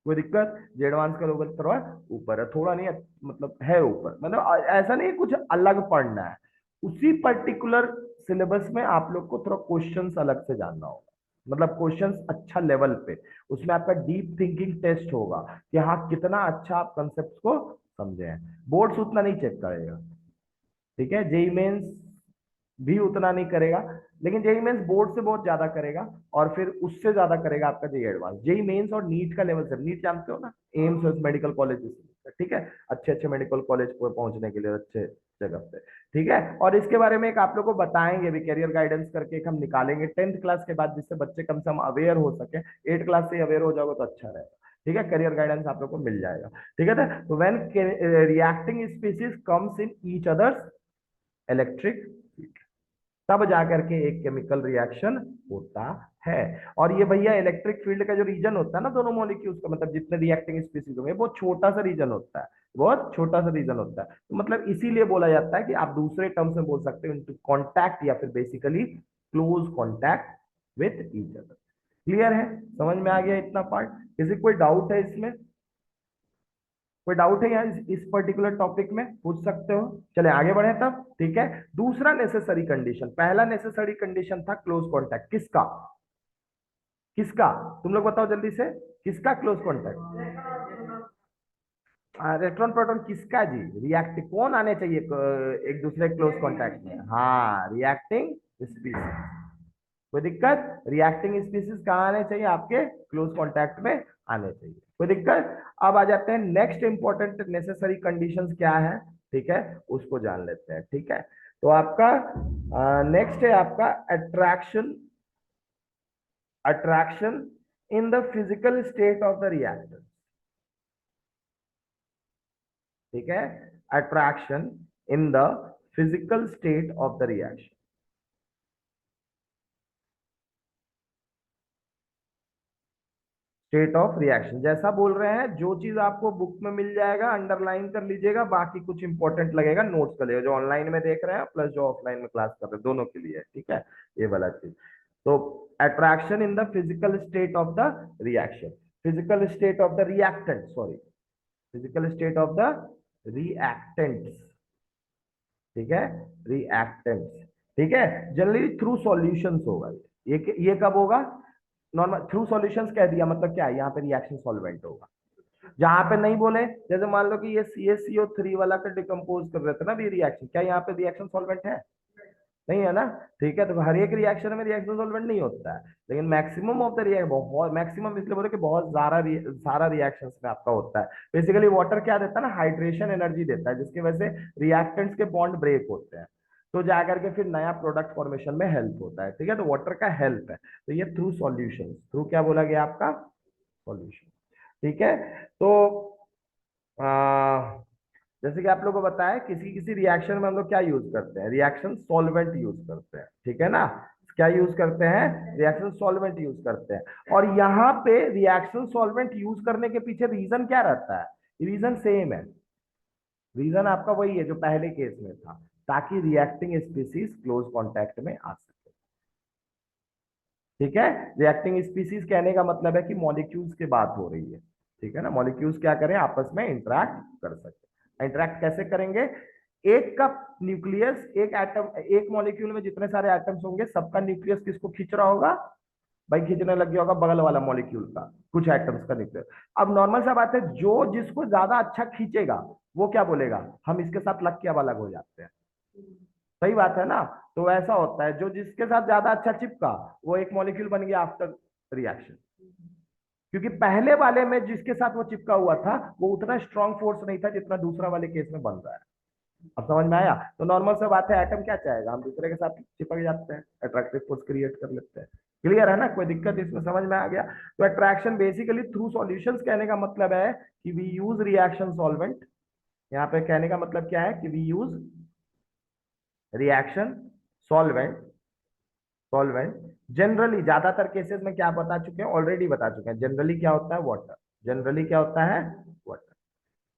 कोई दिक्कत, जी एडवांस का लेवल थोड़ा ऊपर है, थोड़ा नहीं है, मतलब है ऊपर, मतलब ऐसा नहीं कुछ अलग पढ़ना है। उसी पर्टिकुलर सिलेबस में आप लोग को थोड़ा क्वेश्चंस अलग से जानना होगा, मतलब क्वेश्चंस अच्छा लेवल पे, उसमें आपका डीप थिंकिंग टेस्ट होगा कि हाँ कितना अच्छा आप कंसेप्ट को समझे हैं। बोर्ड्स उतना नहीं चेक करेगा, ठीक है, जेई मेंस भी उतना नहीं करेगा, लेकिन जेई मेंस बोर्ड से बहुत ज्यादा करेगा, और फिर उससे ज्यादा करेगा आपका जेई एडवांस। जेई मेंस और नीट का लेवल से, नीट जानते हो ना, एम्स मेडिकल कॉलेज, ठीक है, अच्छे अच्छे मेडिकल कॉलेज को पहुंचने के लिए अच्छे जगह पे। ठीक है, और इसके बारे में एक आप लोग को बताएंगे भी, कैरियर गाइडेंस करके एक हम निकालेंगे 10th क्लास के बाद, जिससे बच्चे कम से कम अवेयर हो सके। 8 क्लास से अवेयर हो जाओगे तो अच्छा रहेगा। ठीक है, करियर गाइडेंस आप लोग को मिल जाएगा। ठीक है ना, तो when reacting species comes in each others electric field, तब जाकर के एक केमिकल रिएक्शन होता है। और ये भैया इलेक्ट्रिक फील्ड का जो रीजन होता है ना दोनों मॉलिक्यूल्स का, मतलब जितने रिएक्टिंग स्पीसीज होंगे, बहुत छोटा सा रीजन होता है, बहुत छोटा सा रीजन होता है। तो मतलब इसीलिए बोला जाता है कि आप दूसरे टर्म्स में बोल सकते हो इनटू कॉन्टैक्ट, या फिर basically close contact with each other. Clear है, समझ में आ गया इतना पार्ट। किसी कोई डाउट है इसमें, कोई डाउट है यहाँ इस पर्टिकुलर टॉपिक में, पूछ सकते हो। चले आगे बढ़े तब। ठीक है, दूसरा नेसेसरी कंडीशन, पहला नेसेसरी कंडीशन था क्लोज कॉन्टैक्ट, किसका किसका, तुम लोग बताओ जल्दी से, किसका क्लोज कॉन्टैक्ट, इलेक्ट्रॉन प्रोटॉन किसका जी, रिएक्ट कौन आने चाहिए एक दूसरे क्लोज कॉन्टैक्ट में, हाँ रिएक्टिंग स्पीसीज। कोई दिक्कत, रिएक्टिंग स्पीसीज कहाँ आने चाहिए, आपके क्लोज कांटेक्ट में आने चाहिए। कोई दिक्कत। अब आ जाते हैं नेक्स्ट इंपॉर्टेंट नेसेसरी कंडीशंस क्या है, ठीक है, उसको जान लेते हैं। ठीक है, तो आपका नेक्स्ट है आपका attraction, attraction in the physical state of the reactor. ठीक है, attraction in the physical state of the reaction. State of reaction जैसा बोल रहे हैं, जो चीज आपको बुक में मिल जाएगा अंडरलाइन कर लीजिएगा, बाकी कुछ इंपॉर्टेंट लगेगा नोट्स कर लीजिएगा, जो ऑनलाइन में देख रहे हैं प्लस जो ऑफलाइन में क्लास कर रहे हैं, दोनों के लिए, ठीक है, ये वाला चीज। तो attraction in the physical state of the reaction, physical state of the reactant, sorry, physical state of the reactants, ठीक है, रिएक्टेंट्स, ठीक है, जनरली थ्रू सॉल्यूशंस होगा ये कब होगा, नॉर्मल थ्रू सॉल्यूशंस कह दिया मतलब क्या है, यहाँ पे रिएक्शन सॉल्वेंट होगा। जहां पे नहीं बोले, जैसे मान लो कि ये CaCO3 वाला का डिकम्पोज कर रहे थे ना भी रिएक्शन, क्या यहाँ पे रिएक्शन सॉल्वेंट है, नहीं है ना, ठीक है, तो हर एक रिएक्शन में रिएक्शन सॉल्वेंट नहीं होता है, लेकिन मैक्सिमम ऑफ द रिएक्शन, बहुत मैक्सिमम इसलिए बोले कि बहुत सारा रिएक्शंस में आपका होता है। बेसिकली वाटर क्या देता है ना, हाइड्रेशन एनर्जी देता है, जिसकी वजह से रिएक्टेंट्स के बॉन्ड ब्रेक होते हैं, तो जाकर के फिर नया प्रोडक्ट फॉर्मेशन में हेल्प होता है, ठीक है, तो वाटर का हेल्प है, तो ये थ्रू सॉल्यूशन, थ्रू क्या बोला गया आपका, सॉल्यूशन, ठीक है। तो जैसे कि आप लोगों को बताया, किसी किसी रिएक्शन में हम लोग क्या यूज करते हैं, रिएक्शन सॉल्वेंट यूज करते हैं, ठीक है ना, क्या यूज करते हैं, रिएक्शन सॉल्वेंट यूज करते हैं। और यहाँ पे रिएक्शन सॉल्वेंट यूज करने के पीछे रीजन क्या रहता है, रीजन सेम है, रीजन आपका वही है जो पहले केस में था, ताकि रिएक्टिंग स्पीसीज क्लोज कांटेक्ट में आ सके, ठीक है। रिएक्टिंग स्पीसीज कहने का मतलब है कि मॉलिक्यूल्स की बात हो रही है, ठीक है ना, मॉलिक्यूल्स क्या करें, आपस में इंटरेक्ट कर सके। इंटरेक्ट कैसे करेंगे, एक का न्यूक्लियस, एक एटम, एक मॉलिक्यूल में जितने सारे एटम्स होंगे सबका न्यूक्लियस किसको खींच रहा होगा, भाई खींचने लग गया होगा बगल वाला मॉलिक्यूल का कुछ एटम्स का न्यूक्लियस। अब नॉर्मल सा बात है, जो जिसको ज्यादा अच्छा खींचेगा वो क्या बोलेगा, हम इसके साथ लग के अब अलग हो जाते हैं, सही बात है ना। तो ऐसा होता है, जो जिसके साथ ज्यादा अच्छा चिपका वो एक मॉलिक्यूल बन गया आफ्टर रिएक्शन, क्योंकि पहले वाले में जिसके साथ वो चिपका हुआ था वो उतना स्ट्रॉन्ग फोर्स नहीं था जितना दूसरा वाले केस में बन रहा है। अब समझ में आया। तो नॉर्मल सा बात है, एटम क्या चाहेगा, हम दूसरे के साथ चिपक जाते हैं, अट्रैक्टिव फोर्स क्रिएट कर लेते हैं, क्लियर है ना, कोई दिक्कत इसमें समझ में आ गया। तो अट्रैक्शन बेसिकली थ्रू सॉल्यूशंस कहने का मतलब है कि वी यूज रिएक्शन सॉल्वेंट, यहाँ पे कहने का मतलब क्या है कि we use reaction solvent, solvent generally ज्यादातर केसेस में क्या बता चुके हैं, ऑलरेडी बता चुके हैं, जनरली क्या होता है, वाटर, जनरली क्या होता है, वाटर,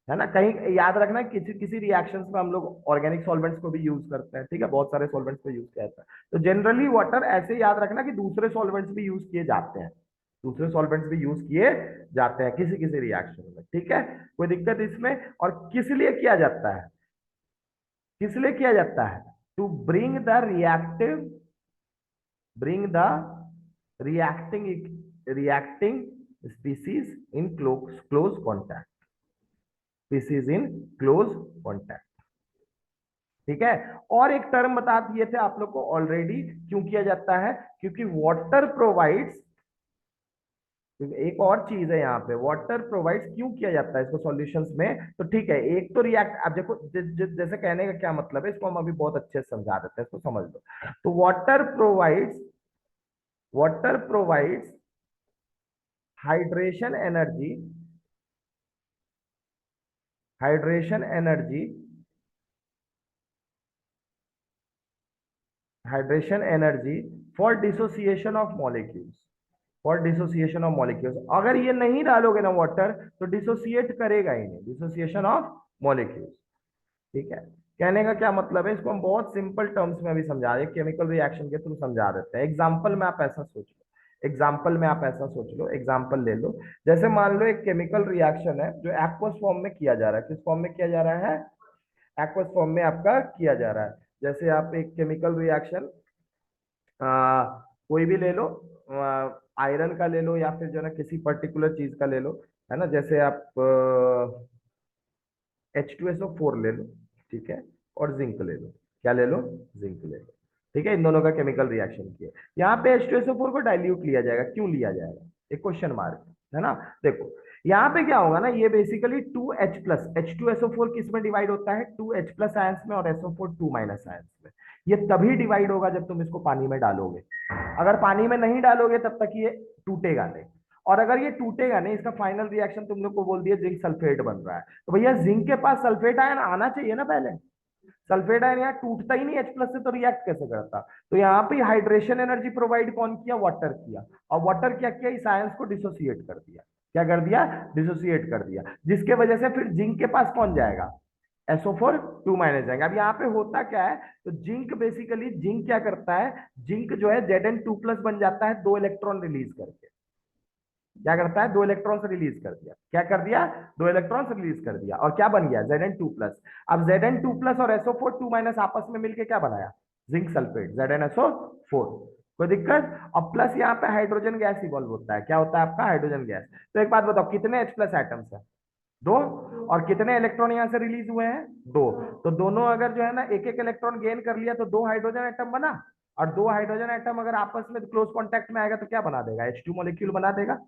है ना। कहीं याद रखना, किसी किसी रिएक्शंस में हम लोग ऑर्गेनिक सॉल्वेंट्स को भी यूज करते हैं, ठीक है, बहुत सारे सॉल्वेंट्स को यूज किया जाता है, तो जनरली वाटर, ऐसे याद रखना कि दूसरे सॉल्वेंट्स भी यूज किए जाते हैं, दूसरे सॉल्वेंट्स भी यूज किए जाते हैं किसी किसी रिएक्शन में, ठीक है, कोई दिक्कत इसमें। और किस लिए किया जाता है, किस लिए किया जाता है, to bring the reactive, bring the reacting reacting species in close contact, species in close contact, ठीक है। और एक टर्म बता दिए थे आप लोग को ऑलरेडी, क्यों किया जाता है, क्योंकि वाटर प्रोवाइड्स, एक और चीज है यहाँ पे, वाटर प्रोवाइड्स क्यों किया जाता है इसको सॉल्यूशंस में, तो ठीक है, एक तो रिएक्ट, अब देखो जैसे कहने का क्या मतलब है, इसको हम अभी बहुत अच्छे से समझा देते हैं, इसको समझ लो। तो water provides, water provides hydration energy, hydration energy, hydration energy for dissociation of molecules, for dissociation of molecules। अगर ये नहीं डालोगे ना वाटर, तो डिसोसिएट करेगा ही नहीं, डिसोसिएशन ऑफ मॉलिक्यूल्स, ठीक है। कहने का क्या मतलब है, इसको हम बहुत सिंपल टर्म्स में भी समझा रहे, केमिकल रिएक्शन के थ्रू समझा देते हैं। एग्जांपल में आप ऐसा सोच लो, एग्जाम्पल में आप ऐसा सोच लो, एग्जाम्पल ले लो, जैसे मान लो एक केमिकल रिएक्शन है जो एक्वस फॉर्म में किया जा रहा है, किस फॉर्म में किया जा रहा है, एक्वस फॉर्म में आपका किया जा रहा है। जैसे आप एक केमिकल रिएक्शन कोई भी ले लो, आयरन का ले लो या फिर जो है ना किसी पर्टिकुलर चीज का ले लो, है ना, जैसे आप H2SO4 ले लो, ठीक है, और जिंक ले लो, क्या ले लो, जिंक ले लो, ठीक है, इन दोनों का केमिकल रिएक्शन किया, यहाँ पे H2SO4 को डाइल्यूट लिया जाएगा, क्यों लिया जाएगा, एक क्वेश्चन मार्क है ना। देखो यहाँ पे क्या होगा ना, ये बेसिकली 2H प्लस, H2SO4 किस में डिवाइड होता है, 2H प्लस आयंस में, और SO4 2 माइनस आयंस में। ये तभी डिवाइड होगा जब तुम इसको पानी में डालोगे, अगर पानी में नहीं डालोगे तब तक ये टूटेगा नहीं। और अगर ये टूटेगा नहीं, इसका फाइनल रिएक्शन तुम लोग को बोल दिया जिंक सल्फेट बन रहा है, तो भैया जिंक के पास सल्फेट आयन आना चाहिए ना पहले। सल्फेट आयन यहाँ टूटता ही नहीं H प्लस से, तो रिएक्ट कैसे करता? तो यहाँ पे हाइड्रेशन एनर्जी प्रोवाइड कौन किया? वाटर किया। और वाटर क्या किया? इस आयंस को डिसोसिएट कर दिया। क्या कर दिया? डिसोसिएट कर दिया, जिसके वजह से फिर जिंक के पास कौन जाएगा? SO4 2 माइनस जाएंगे। अब यहाँ पे होता क्या है, तो जिंक बेसिकली, जिंक क्या करता है, जिंक जो है Zn2+ बन जाता है 2 इलेक्ट्रॉन रिलीज करके। क्या करता है? 2 इलेक्ट्रॉन्स रिलीज कर दिया। क्या कर दिया? 2 इलेक्ट्रॉन्स रिलीज कर दिया, और क्या बन गया? Zn2+। अब Zn2+ और SO4 2 माइनस आपस में मिलके क्या बनाया? Zinc sulphate, ZnSO4। कोई दिक्कत? और प्लस यहाँ पे हाइड्रोजन गैस इवॉल्व होता है। क्या होता है आपका? Hydrogen gas. तो एक बात बताओ, कितने H+ एटम्स है? 2। और कितने इलेक्ट्रॉन यहाँ से रिलीज हुए हैं? 2। तो दोनों अगर जो है ना एक एक इलेक्ट्रॉन गेन कर लिया, तो 2 हाइड्रोजन एटम बना। और 2 हाइड्रोजन एटम अगर आपस में क्लोज कांटेक्ट में आएगा तो क्या बना देगा? H2 मॉलिक्यूल बना देगा।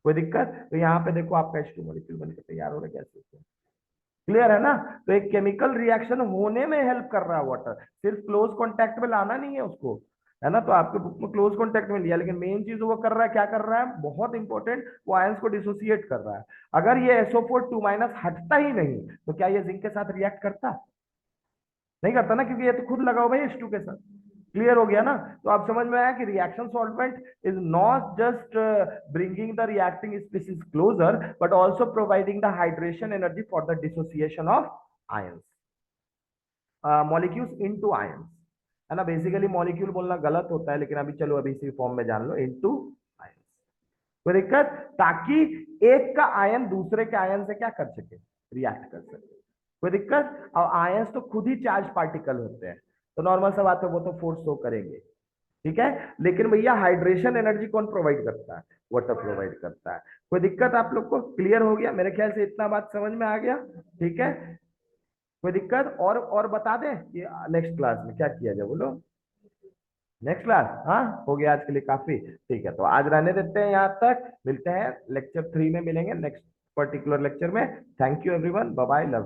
कोई दिक्कत? तो यहाँ पे देखो आपका H2 मॉलिक्यूल बनकर तैयार हो रहा है गैसेस से। क्लियर है ना? तो एक केमिकल रिएक्शन होने में हेल्प कर रहा है वाटर, सिर्फ क्लोज कांटेक्ट में लाना नहीं है उसको, है ना? तो आपके बुक में क्लोज कांटेक्ट में लिया, लेकिन मेन चीज वो कर रहा है, क्या कर रहा है, बहुत इंपॉर्टेंट, वो आयंस को डिसोसिएट कर रहा है। अगर ये SO4 2 माइनस हटता ही नहीं, तो क्या ये जिंक के साथ रिएक्ट करता? नहीं करता ना, क्योंकि ये तो खुद लगा हुआ है H2 के साथ। क्लियर हो गया ना? तो आप समझ में आया कि reaction solvent is not just bringing the reacting species closer, but also providing the hydration energy for the dissociation of ions, molecules into ions, है ना? बेसिकली मॉलिक्यूल बोलना गलत होता है, लेकिन अभी चलो अभी इसी फॉर्म में जान लो, इनटू आयंस। कोई दिक्कत? ताकि एक का आयन दूसरे के आयन से क्या कर सके? रिएक्ट कर सके। कोई दिक्कत? और आयंस तो खुद ही चार्ज पार्टिकल होते हैं, तो नॉर्मल सा बात है, वो तो फोर्स शो करेंगे। ठीक है? लेकिन भैया हाइड्रेशन एनर्जी कौन प्रोवाइड करता है? वाटर प्रोवाइड करता है। कोई दिक्कत आप लोग को? क्लियर हो गया मेरे ख्याल से, इतना बात समझ में आ गया। ठीक है? कोई दिक्कत? और बता दें कि नेक्स्ट क्लास में क्या किया जाए, बोलो। नेक्स्ट क्लास, हाँ हो गया आज के लिए काफी। ठीक है, तो आज रहने देते हैं यहाँ तक, मिलते हैं लेक्चर 3 में, मिलेंगे नेक्स्ट पर्टिकुलर लेक्चर में। Thank you everyone, bye bye, love you.